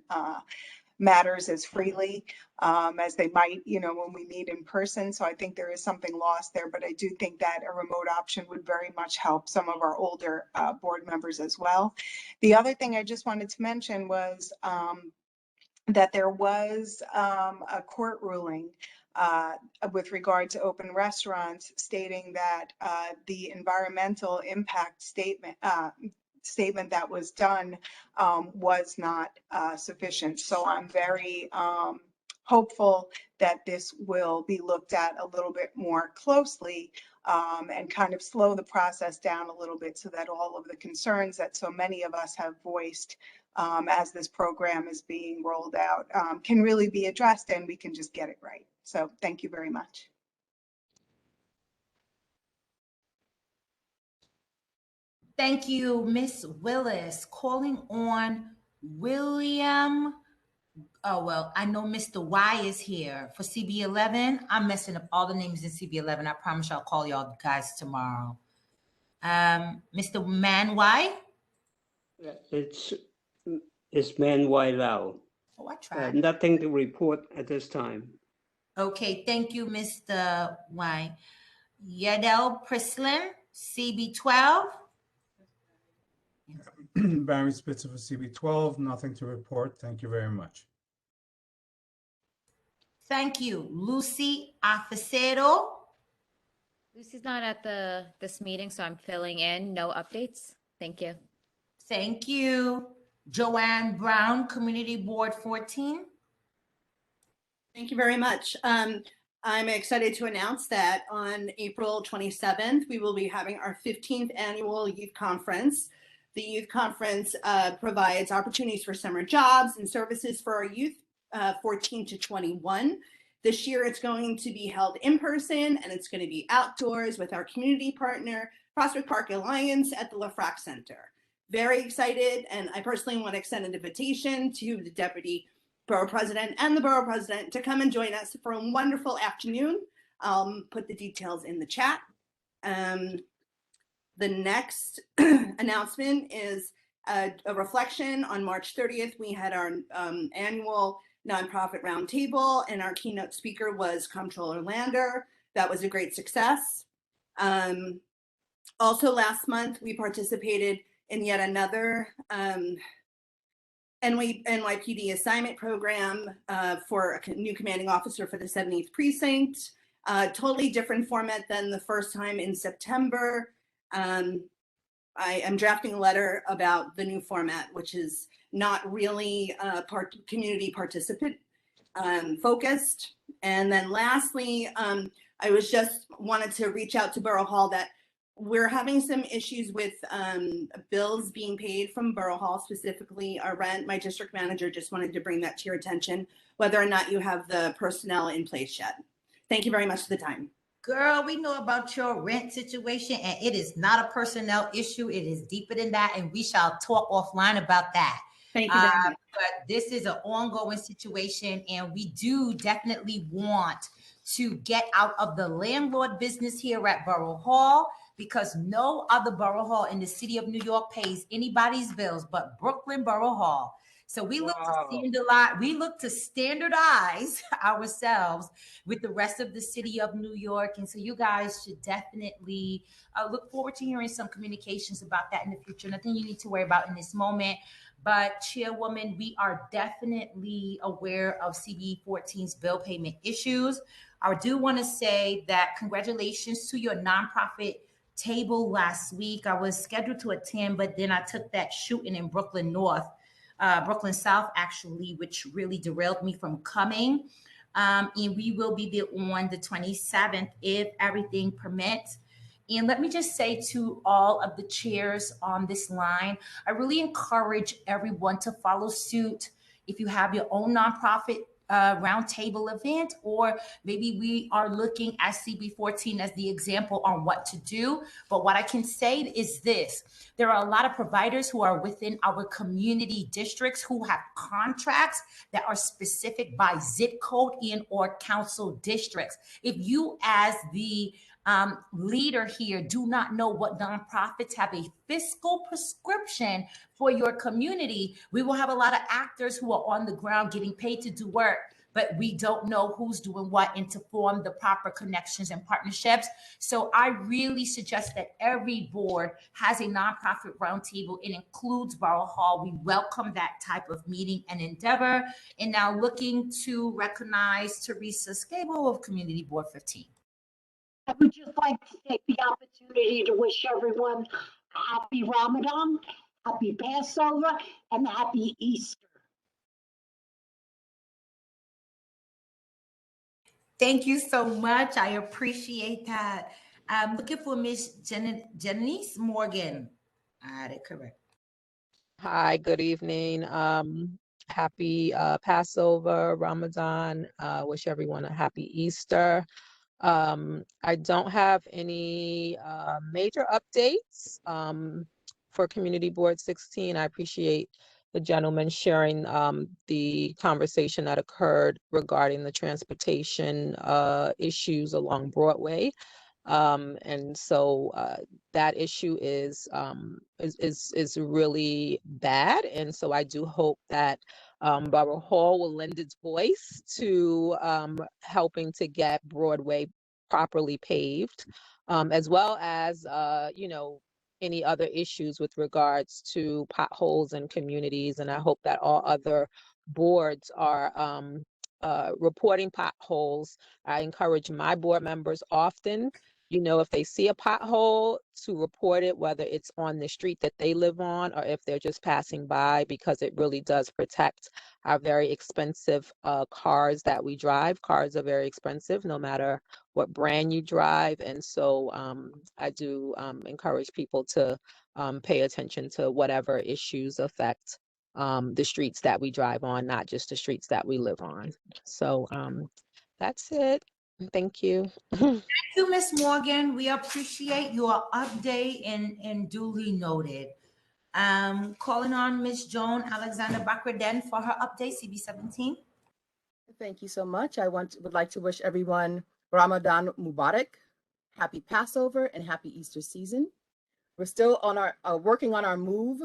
matters as freely as they might, when we meet in person. So I think there is something lost there, but I do think that a remote option would very much help some of our older board members as well. The other thing I just wanted to mention was that there was a court ruling with regard to open restaurants stating that the environmental impact statement that was done was not sufficient. So I'm very hopeful that this will be looked at a little bit more closely and kind of slow the process down a little bit so that all of the concerns that so many of us have voiced as this program is being rolled out can really be addressed, and we can just get it right. So thank you very much. Thank you, Ms. Willis. Calling on William. Oh, well, I know Mr. Y is here for CB11. I'm messing up all the names in CB11. I promise I'll call y'all guys tomorrow. Mr. Man Y? It's Man Y Lau. Oh, I tried. Nothing to report at this time. Okay, thank you, Mr. Y. Yadel Prislin, CB12. Barry Spitzer for CB12, nothing to report. Thank you very much. Thank you. Lucy Afacero. Lucy's not at this meeting, so I'm filling in. No updates. Thank you. Thank you. Joanne Brown, Community Board 14. Thank you very much. I'm excited to announce that on April 27th, we will be having our 15th annual youth conference. The youth conference provides opportunities for summer jobs and services for our youth 14 to 21. This year, it's going to be held in person, and it's going to be outdoors with our community partner, Prospect Park Alliance at the LaFrac Center. Very excited, and I personally want to extend an invitation to the Deputy borough president and the borough president to come and join us for a wonderful afternoon. I'll put the details in the chat. The next announcement is a reflection. On March 30th, we had our annual nonprofit roundtable, and our keynote speaker was Comptroller Lander. That was a great success. Also last month, we participated in yet another NYPD assignment program for a new commanding officer for the 70th precinct. Totally different format than the first time in September. I am drafting a letter about the new format, which is not really community participant focused. And then lastly, I was just wanted to reach out to Borough Hall that we're having some issues with bills being paid from Borough Hall, specifically our rent. My district manager just wanted to bring that to your attention, whether or not you have the personnel in place yet. Thank you very much for the time. Girl, we know about your rent situation, and it is not a personnel issue. It is deeper than that, and we shall talk offline about that. Thank you very much. But this is an ongoing situation, and we do definitely want to get out of the landlord business here at Borough Hall, because no other Borough Hall in the city of New York pays anybody's bills but Brooklyn Borough Hall. So we look to standardize ourselves with the rest of the city of New York. And so you guys should definitely look forward to hearing some communications about that in the future. Nothing you need to worry about in this moment. But Chairwoman, we are definitely aware of CB 14's bill payment issues. I do want to say that congratulations to your nonprofit table last week. I was scheduled to attend, but then I took that shooting in Brooklyn South, actually, which really derailed me from coming. And we will be there on the 27th if everything permits. And let me just say to all of the chairs on this line, I really encourage everyone to follow suit. If you have your own nonprofit roundtable event, or maybe we are looking at CB14 as the example on what to do. But what I can say is this: there are a lot of providers who are within our community districts who have contracts that are specific by zip code and or council districts. If you as the leader here do not know what nonprofits have a fiscal prescription for your community, we will have a lot of actors who are on the ground getting paid to do work, but we don't know who's doing what and to form the proper connections and partnerships. So I really suggest that every board has a nonprofit roundtable. It includes Borough Hall. We welcome that type of meeting and endeavor. And now looking to recognize Teresa Scable of Community Board 15. I would just like to take the opportunity to wish everyone a happy Ramadan, happy Passover, and happy Easter. Thank you so much. I appreciate that. I'm looking for Miss Janice Morgan. I had it correct. Hi, good evening. Happy Passover, Ramadan. Wish everyone a happy Easter. I don't have any major updates for Community Board 16. I appreciate the gentleman sharing the conversation that occurred regarding the transportation issues along Broadway. And so that issue is really bad. And so I do hope that Borough Hall will lend its voice to helping to get Broadway properly paved, as well as, any other issues with regards to potholes in communities. And I hope that all other boards are reporting potholes. I encourage my board members often, if they see a pothole, to report it, whether it's on the street that they live on or if they're just passing by, because it really does protect our very expensive cars that we drive. Cars are very expensive, no matter what brand you drive. And so I do encourage people to pay attention to whatever issues affect the streets that we drive on, not just the streets that we live on. So that's it. Thank you. Thank you, Ms. Morgan. We appreciate your update and duly noted. Calling on Ms. Joan Alexander Bakreden for her update, CB17. Thank you so much. Would like to wish everyone Ramadan Mubarak, happy Passover, and happy Easter season. We're still on our working on our move,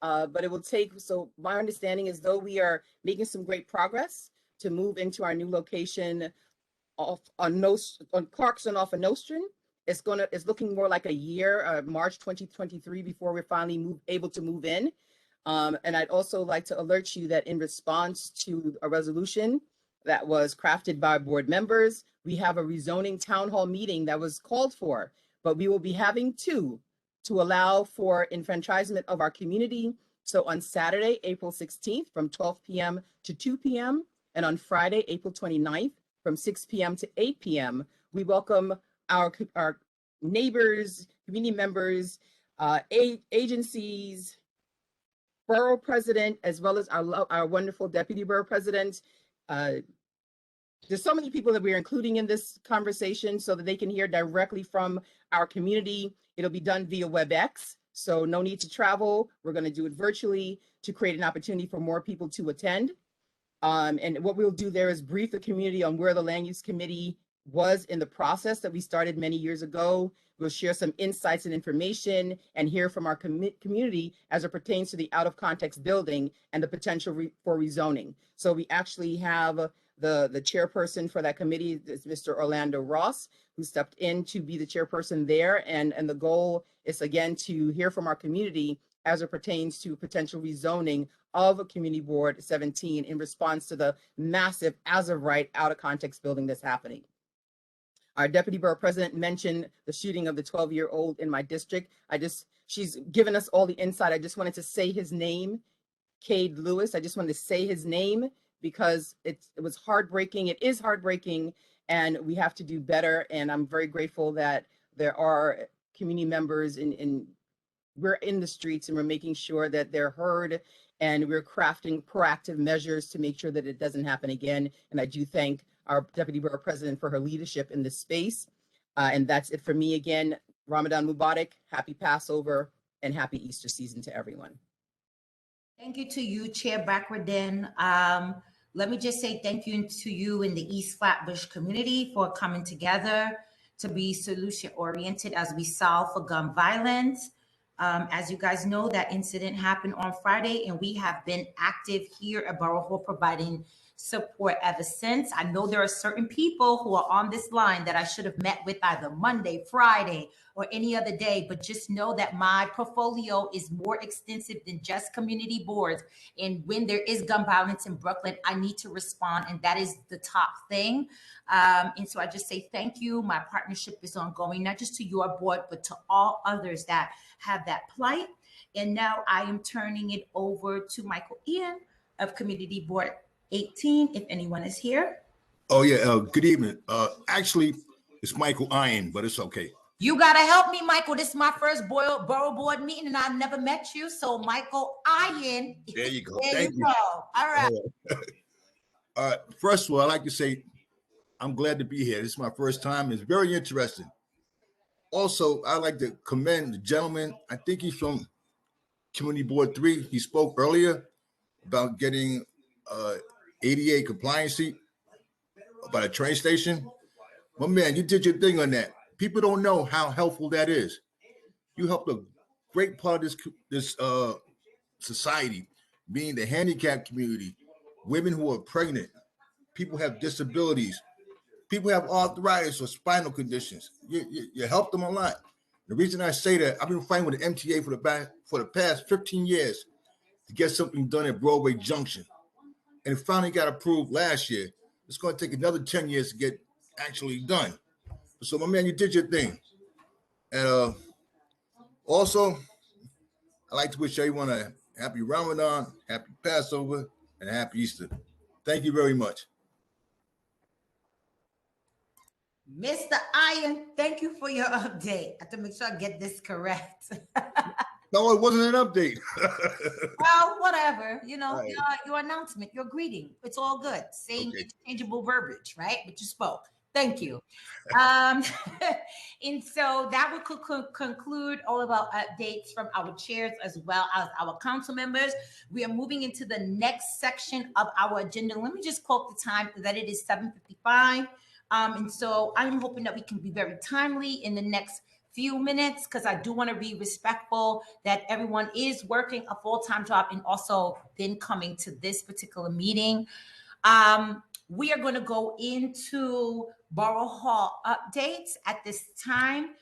but it will take. So my understanding is, though we are making some great progress to move into our new location off on Clarkson off of Nostrand, it's looking more like a year, March 2023, before we're finally able to move in. And I'd also like to alert you that in response to a resolution that was crafted by board members, we have a rezoning town hall meeting that was called for, but we will be having two to allow for enfranchisement of our community. So on Saturday, April 16th from 12 p.m. to 2 p.m. and on Friday, April 29th from 6 p.m. to 8 p.m. We welcome our neighbors, community members, agencies, borough president, as well as our wonderful deputy borough president. There's so many people that we're including in this conversation so that they can hear directly from our community. It'll be done via WebEx, so no need to travel. We're going to do it virtually to create an opportunity for more people to attend. And what we'll do there is brief the community on where the land use committee was in the process that we started many years ago. We'll share some insights and information and hear from our community as it pertains to the out of context building and the potential for rezoning. So we actually have the chairperson for that committee is Mr. Orlando Ross, who stepped in to be the chairperson there. And the goal is, again, to hear from our community as it pertains to potential rezoning of Community Board 17 in response to the massive, as of right, out of context building that's happening. Our deputy borough president mentioned the shooting of the 12-year-old in my district. She's given us all the insight. I just wanted to say his name, Cade Lewis. I just wanted to say his name because it was heartbreaking. It is heartbreaking, and we have to do better. And I'm very grateful that there are community members we're in the streets and we're making sure that they're heard, and we're crafting proactive measures to make sure that it doesn't happen again. And I do thank our deputy borough president for her leadership in this space. And that's it for me. Again, Ramadan Mubarak, happy Passover, and happy Easter season to everyone. Thank you to you, Chair Bakreden. Let me just say thank you to you in the East Flatbush community for coming together to be solution-oriented as we solve for gun violence. As you guys know, that incident happened on Friday, and we have been active here at Borough Hall providing support ever since. I know there are certain people who are on this line that I should have met with either Monday, Friday, or any other day, but just know that my portfolio is more extensive than just community boards. And when there is gun violence in Brooklyn, I need to respond, and that is the top thing. And so I just say thank you. My partnership is ongoing, not just to your board, but to all others that have that plight. And now I am turning it over to Michael Ian of Community Board 18, if anyone is here. Oh yeah, good evening. Actually, it's Michael Ian, but it's okay. You gotta help me, Michael. This is my first Borough Board meeting, and I've never met you. So Michael Ian. There you go. There Thank you go. All right. All right. First of all, I'd like to say I'm glad to be here. This is my first time. It's very interesting. Also, I'd like to commend the gentleman. I think he's from Community Board 3. He spoke earlier about getting ADA compliancy about a train station. Well, man, you did your thing on that. People don't know how helpful that is. You helped a great part of this society, being the handicapped community, women who are pregnant, people have disabilities, people have arthritis or spinal conditions. You help them a lot. The reason I say that, I've been fighting with the MTA for the past 15 years to get something done at Broadway Junction. And it finally got approved last year. It's going to take another 10 years to get actually done. So, my man, you did your thing. And also, I'd like to wish everyone a happy Ramadan, happy Passover, and a happy Easter. Thank you very much. Mr. Iron, thank you for your update. I have to make sure I get this correct. No, it wasn't an update. Well, whatever, you know, Right. your announcement, your greeting, it's all good. Same interchangeable verbiage, right? But you spoke. Thank you. And so that will conclude all of our updates from our chairs as well as our council members. We are moving into the next section of our agenda. Let me just quote the time that it is 7:55. And so I'm hoping that we can be very timely in the next few minutes, because I do want to be respectful that everyone is working a full-time job and also then coming to this particular meeting. We are going to go into Borough Hall updates at this time.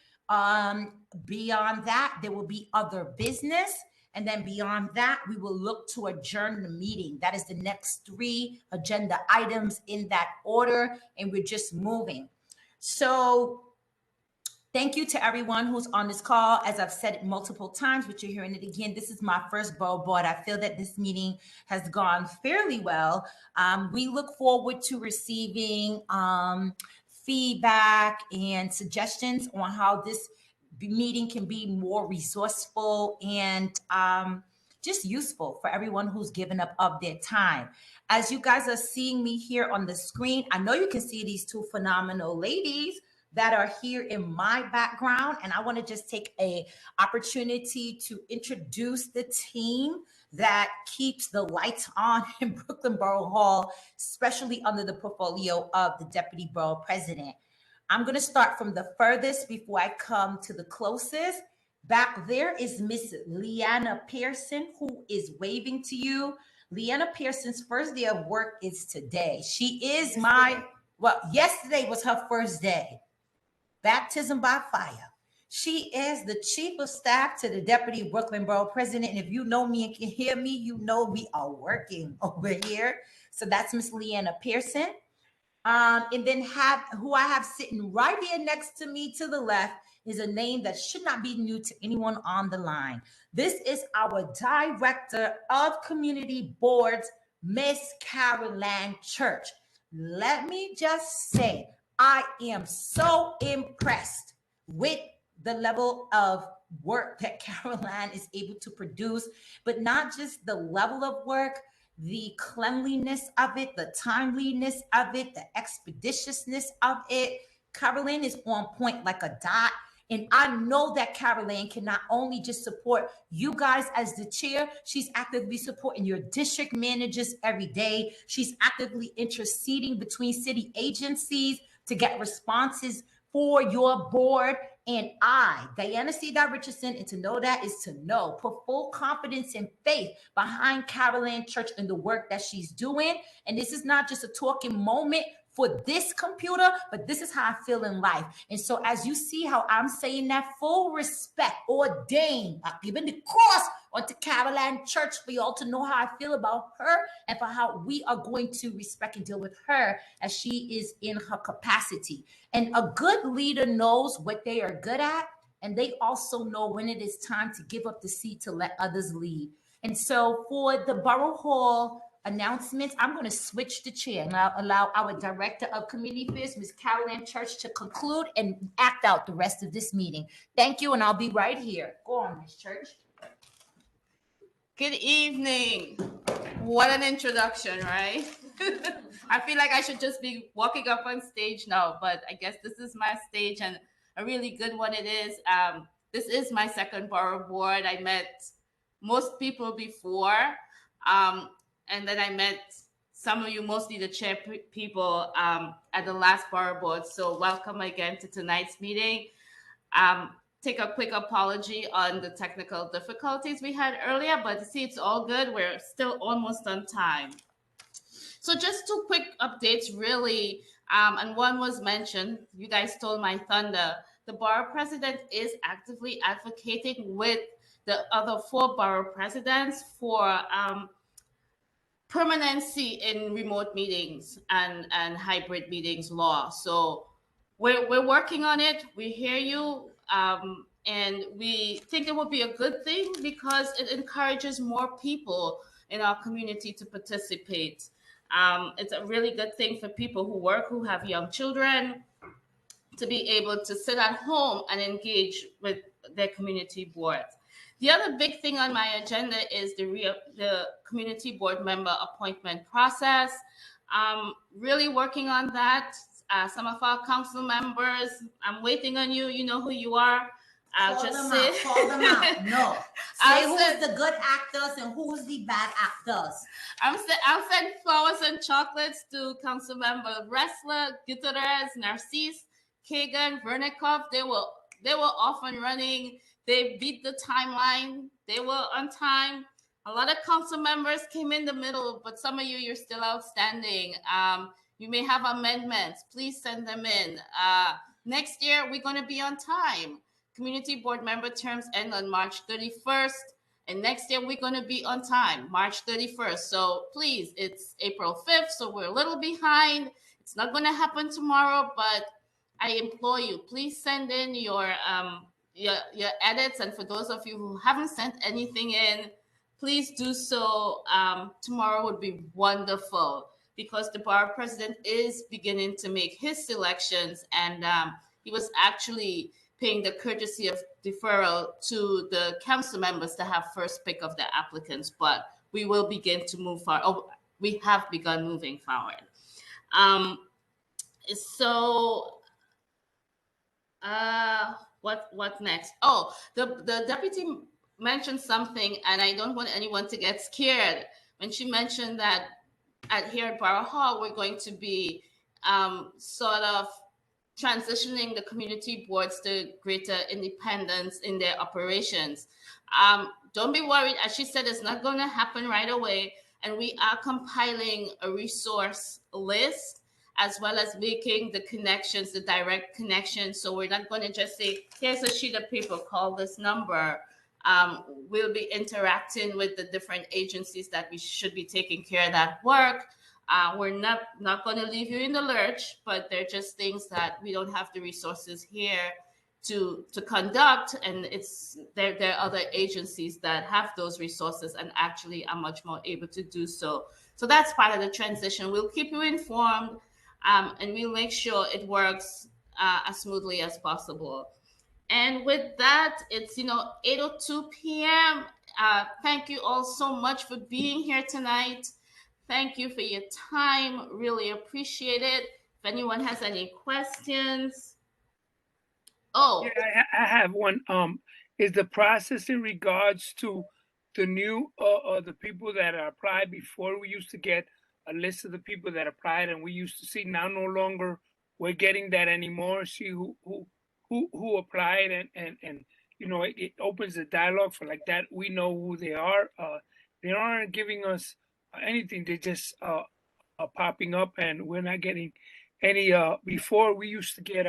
Beyond that, there will be other business. And then beyond that, we will look to adjourn the meeting. That is the next 3 agenda items in that order. And we're just moving. So thank you to everyone who's on this call. As I've said it multiple times, but you're hearing it again, this is my first Borough Board. I feel that this meeting has gone fairly well. We look forward to receiving feedback and suggestions on how this meeting can be more resourceful and just useful for everyone who's given up of their time. As you guys are seeing me here on the screen, I know you can see these 2 phenomenal ladies that are here in my background. And I want to just take an opportunity to introduce the team that keeps the lights on in Brooklyn Borough Hall, especially under the portfolio of the Deputy Borough President. I'm going to start from the furthest before I come to the closest. Back there is Miss Leanna Pearson, who is waving to you. Leanna Pearson's first day of work is today. She is yesterday was her first day. Baptism by fire. She is the chief of staff to the Deputy Brooklyn Borough President. And if you know me and can hear me, you know we are working over here. So that's Miss Leanna Pearson. And then who I have sitting right here next to me to the left is a name that should not be new to anyone on the line. This is our Director of Community Boards, Miss Caroline Church. Let me just say, I am so impressed with the level of work that Caroline is able to produce, but not just the level of work, the cleanliness of it, the timeliness of it, the expeditiousness of it. Caroline is on point like a dot. And I know that Caroline can not only just support you guys as the chair, she's actively supporting your district managers every day. She's actively interceding between city agencies to get responses for your board. And I, Diana C. Richardson, and to know that is to know, put full confidence and faith behind Caroline Church and the work that she's doing. And this is not just a talking moment for this computer, but this is how I feel in life. And so as you see how I'm saying that, full respect, ordained, I've given the cross onto Caroline Church for y'all to know how I feel about her and for how we are going to respect and deal with her as she is in her capacity. And a good leader knows what they are good at, and they also know when it is time to give up the seat to let others lead. And so for the Borough Hall announcements, I'm going to switch the chair and I'll allow our Director of Community Affairs, Ms. Caroline Church, to conclude and act out the rest of this meeting. Thank you, and I'll be right here. Go on, Ms. Church. Good evening. What an introduction, right? I feel like I should just be walking up on stage now, but I guess this is my stage and a really good one it is. This is my second Borough Board. I met most people before. And then I met some of you, mostly the chair people at the last Borough Board. So welcome again to tonight's meeting. Take a quick apology on the technical difficulties we had earlier, but see, it's all good. We're still almost on time. So just 2 quick updates, really. And one was mentioned, you guys stole my thunder. The Borough President is actively advocating with the other 4 Borough Presidents for permanency in remote meetings and hybrid meetings law. So we're working on it. We hear you. And we think it would be a good thing because it encourages more people in our community to participate. It's a really good thing for people who work, who have young children, to be able to sit at home and engage with their community boards. The other big thing on my agenda is the community board member appointment process. Really working on that. some of our council members. I'm waiting on you. You know who you are. I'll Call just them say. out. Call them out. No. Say I'll who's send- the good actors and who's the bad actors. I'll send flowers and chocolates to Councilmember Ressler, Gutierrez, Narcisse, Kagan, Vernikov. They were off and running. They beat the timeline. They were on time. A lot of council members came in the middle, but some of you're still outstanding. You may have amendments. Please send them in. Next year, we're going to be on time. Community board member terms end on March 31st. And next year, we're going to be on time, March 31st. So please, it's April 5th, so we're a little behind. It's not going to happen tomorrow, but I implore you, please send in your edits. And for those of you who haven't sent anything in, please do so. Tomorrow would be wonderful because the borough president is beginning to make his selections, and he was actually paying the courtesy of deferral to the council members to have first pick of the applicants, but we will begin to move forward. Oh, we have begun moving forward. What next? Oh, the deputy mentioned something, and I don't want anyone to get scared when she mentioned that here at Borough Hall, we're going to be sort of transitioning the community boards to greater independence in their operations. Don't be worried. As she said, it's not going to happen right away. And we are compiling a resource list as well as making the connections, the direct connections. So we're not going to just say, here's a sheet of paper, call this number. We'll be interacting with the different agencies that we should be taking care of that work. We're not going to leave you in the lurch, but they're just things that we don't have the resources here to conduct, and there are other agencies that have those resources and actually are much more able to do so. So that's part of the transition. We'll keep you informed, and we'll make sure it works as smoothly as possible. And with that, it's 8:02 p.m. Thank you all so much for being here tonight. Thank you for your time. Really appreciate it. If anyone has any questions. Oh. Yeah, I have one. Is the process in regards to the new the people that applied before? We used to get a list of the people that applied, and we used to see. Now no longer we're getting that anymore. See who applied, and it opens the dialogue for like that. We know who they are. They aren't giving us anything. They just are popping up, and we're not getting any. Before we used to get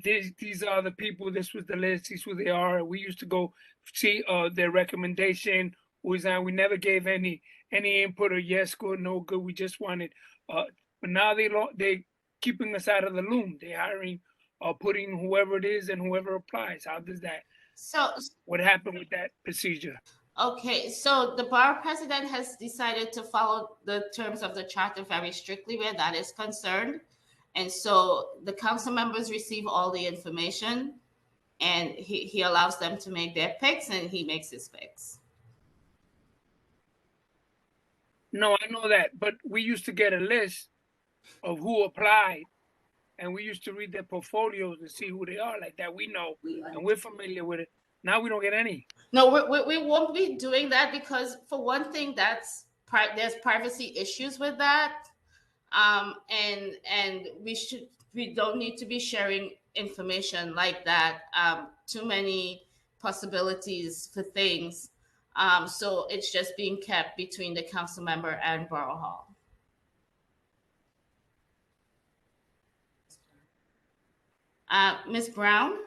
these are the people. This was the list. These who they are. We used to go see their recommendation. Was on. We never gave any input or yes good, no good. We just wanted. But now they keeping us out of the loop. They hiring, putting whoever it is and whoever applies. How does that? So what happened with that procedure? Okay, so the borough president has decided to follow the terms of the charter very strictly where that is concerned. And so the council members receive all the information, and he allows them to make their picks, and he makes his picks. No, I know that, but we used to get a list of who applied, and we used to read their portfolios and see who they are like that. We know, and we're familiar with it. Now we don't get any. No, we won't be doing that because, for one thing, there's privacy issues with that, and we don't need to be sharing information like that. Too many possibilities for things, so it's just being kept between the council member and Borough Hall. Ms. Brown?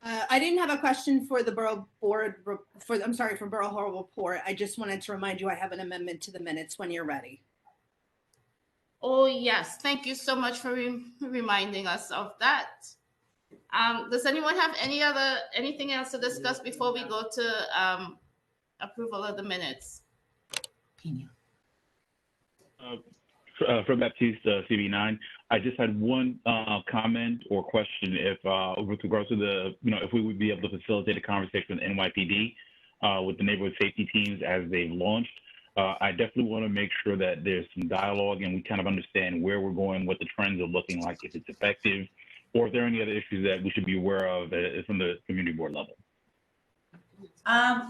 I didn't have a question for the Borough Board, for Borough Hall report. I just wanted to remind you I have an amendment to the minutes when you're ready. Oh, yes. Thank you so much for reminding us of that. Does anyone have anything else to discuss before we go to approval of the minutes? From Baptiste, CB9, I just had one comment or question with regards to if we would be able to facilitate a conversation with NYPD with the neighborhood safety teams as they've launched. I definitely want to make sure that there's some dialogue and we kind of understand where we're going, what the trends are looking like, if it's effective, or if there are any other issues that we should be aware of from the community board level.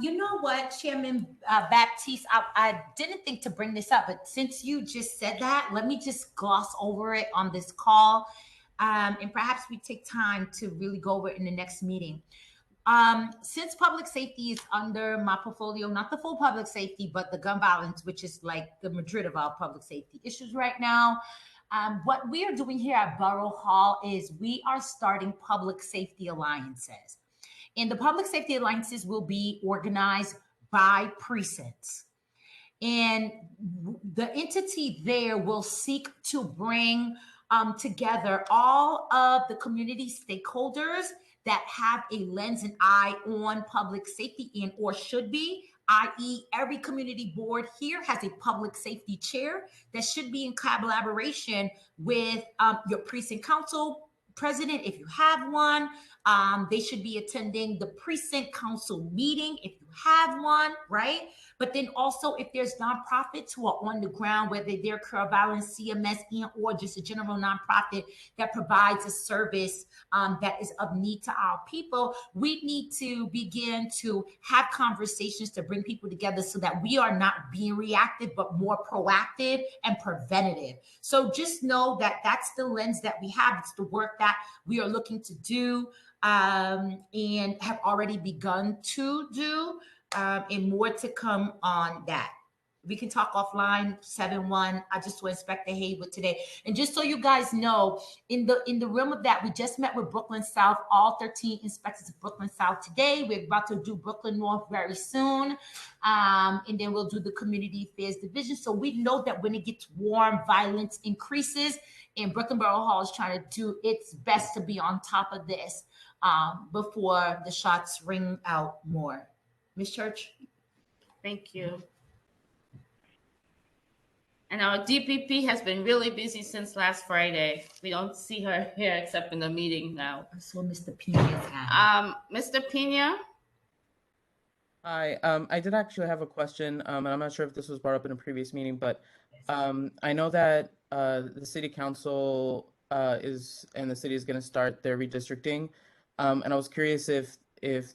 You know what, Chairman Baptiste, I didn't think to bring this up, but since you just said that, let me just gloss over it on this call. And perhaps we take time to really go over it in the next meeting. Since public safety is under my portfolio, not the full public safety, but the gun violence, which is like the Madrid of our public safety issues right now. What we are doing here at Borough Hall is we are starting public safety alliances. And the public safety alliances will be organized by precincts. And the entity there will seek to bring together all of the community stakeholders that have a lens and eye on public safety and or should be, i.e. every community board here has a public safety chair that should be in collaboration with your precinct council president, if you have one. They should be attending the precinct council meeting if you have one, right? But then also if there's nonprofits who are on the ground, whether they're Care Violence, CMS, or just a general nonprofit that provides a service that is of need to our people, we need to begin to have conversations to bring people together so that we are not being reactive, but more proactive and preventative. So just know that that's the lens that we have. It's the work that we are looking to do and have already begun to do, and more to come on that. We can talk offline, 7-1. I just saw Inspector Haywood today. And just so you guys know, in the realm of that, we just met with Brooklyn South, all 13 inspectors of Brooklyn South today. We're about to do Brooklyn North very soon. And then we'll do the Community Affairs Division. So we know that when it gets warm, violence increases, and Brooklyn Borough Hall is trying to do its best to be on top of this before the shots ring out more. Ms. Church? Thank you. And our DPP has been really busy since last Friday. We don't see her here except in the meeting now. I saw Mr. Pena's hand. Mr. Pena? Hi, I did actually have a question, and I'm not sure if this was brought up in a previous meeting, but I know that the city council and the city is going to start their redistricting, and I was curious if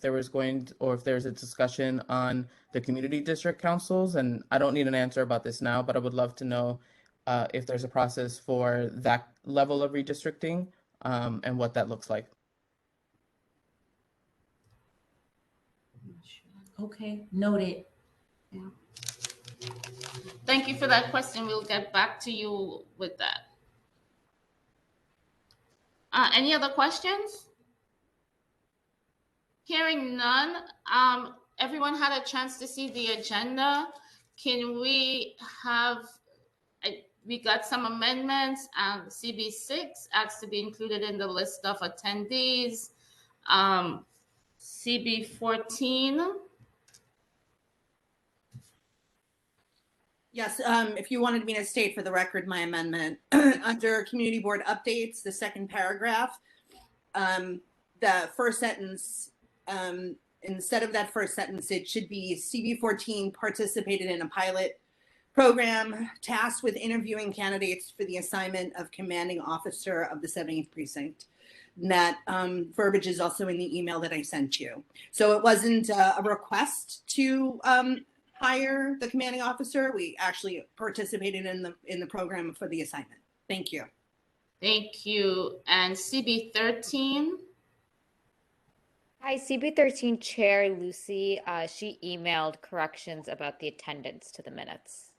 there was if there's a discussion on the community district councils, and I don't need an answer about this now, but I would love to know if there's a process for that level of redistricting and what that looks like. Okay, noted. Yeah. Thank you for that question. We'll get back to you with that. Any other questions? Hearing none, everyone had a chance to see the agenda. Can we have, we got some amendments. CB6 asks to be included in the list of attendees. CB14. Yes, if you wanted me to state for the record my amendment, under community board updates, the second paragraph, the first sentence, instead of that first sentence, it should be CB14 participated in a pilot program tasked with interviewing candidates for the assignment of commanding officer of the 70th precinct. And that verbiage is also in the email that I sent you. So it wasn't a request to hire the commanding officer. We actually participated in the program for the assignment. Thank you. Thank you. And CB13. Hi, CB13 Chair Lucy. She emailed corrections about the attendance to the minutes.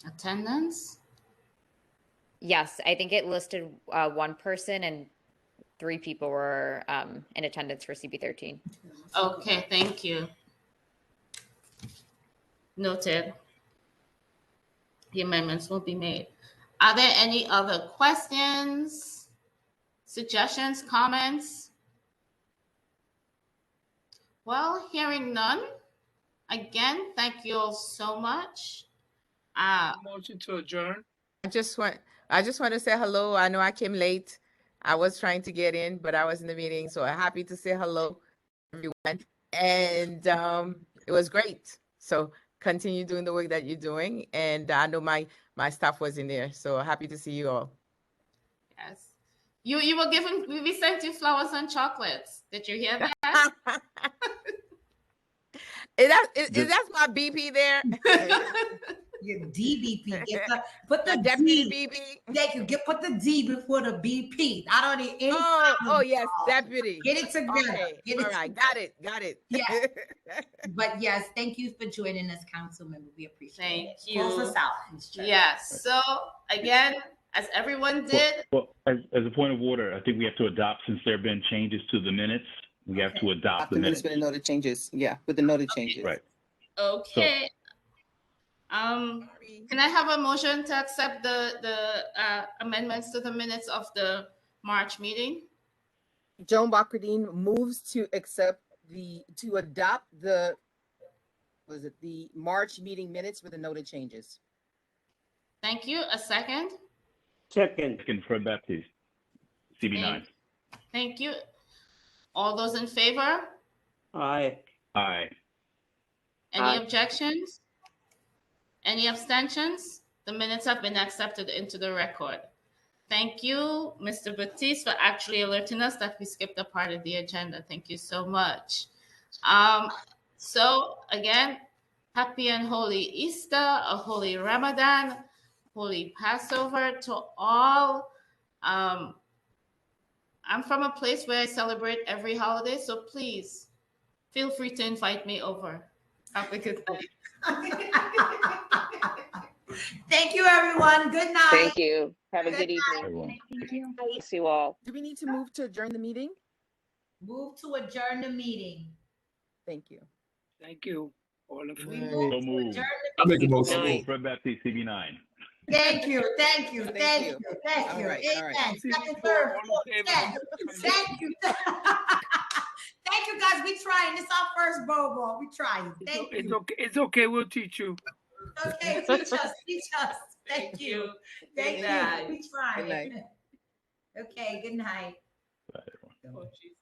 Attendance? Yes, I think it listed one person and 3 people were in attendance for CB13. Okay, thank you. Noted. The amendments will be made. Are there any other questions, suggestions, comments? Well, hearing none, again, thank you all so much. Motion to adjourn. I just want to say hello. I know I came late. I was trying to get in, but I was in the meeting, so I'm happy to say hello, everyone. And it was great. So continue doing the work that you're doing. And I know my staff was in there, so happy to see you all. Yes. You were given, we sent you flowers and chocolates. Did you hear that? Is that my BP there? Your DBP. Put the deputy D. BP. Thank you. Put the D before the BP. I don't need any. Oh yes, deputy. Get it together. Okay. Get it All right. Got it. Yeah. But yes, thank you for joining us, council member. We appreciate it. Thank you. Close us out, Ms. Chair. Yes. So again, as everyone did. Well, as a point of order, I think we have to adopt, since there have been changes to the minutes, we have to adopt the minutes. With the noted changes. Yeah, with the noted changes. Right. Okay. Can I have a motion to accept the amendments to the minutes of the March meeting? Joan Bacardine moves to adopt the March meeting minutes with the noted changes. Thank you. A second? Second. Second, Fred Baptiste, CB9. Thank you. All those in favor? Aye. Aye. Any objections? Any abstentions? The minutes have been accepted into the record. Thank you, Mr. Baptiste, for actually alerting us that we skipped a part of the agenda. Thank you so much. So again, happy and holy Easter, a holy Ramadan, holy Passover to all. I'm from a place where I celebrate every holiday, so please feel free to invite me over. Have a good night. Thank you, everyone. Good night. Thank you. Have a good evening. Thank you. See you all. Do we need to move to adjourn the meeting? Move to adjourn the meeting. Thank you. Thank you. All of We you. move So to moved. adjourn I make a the motion. meeting. Fred Baptiste, CB9. Thank you. Thank you. Thank Thank you. you. Thank All you. right, all right. Amen. See Second, you third, all in fourth, favor. tenth. Thank you. Thank you, guys. We trying. This our first Ball. We trying. Thank It's you. okay. It's okay. We'll teach you. Okay, teach us. Teach us. Thank you. Thank night. you. We trying. Good night. Okay, good night. Bye, everyone. Oh, geez.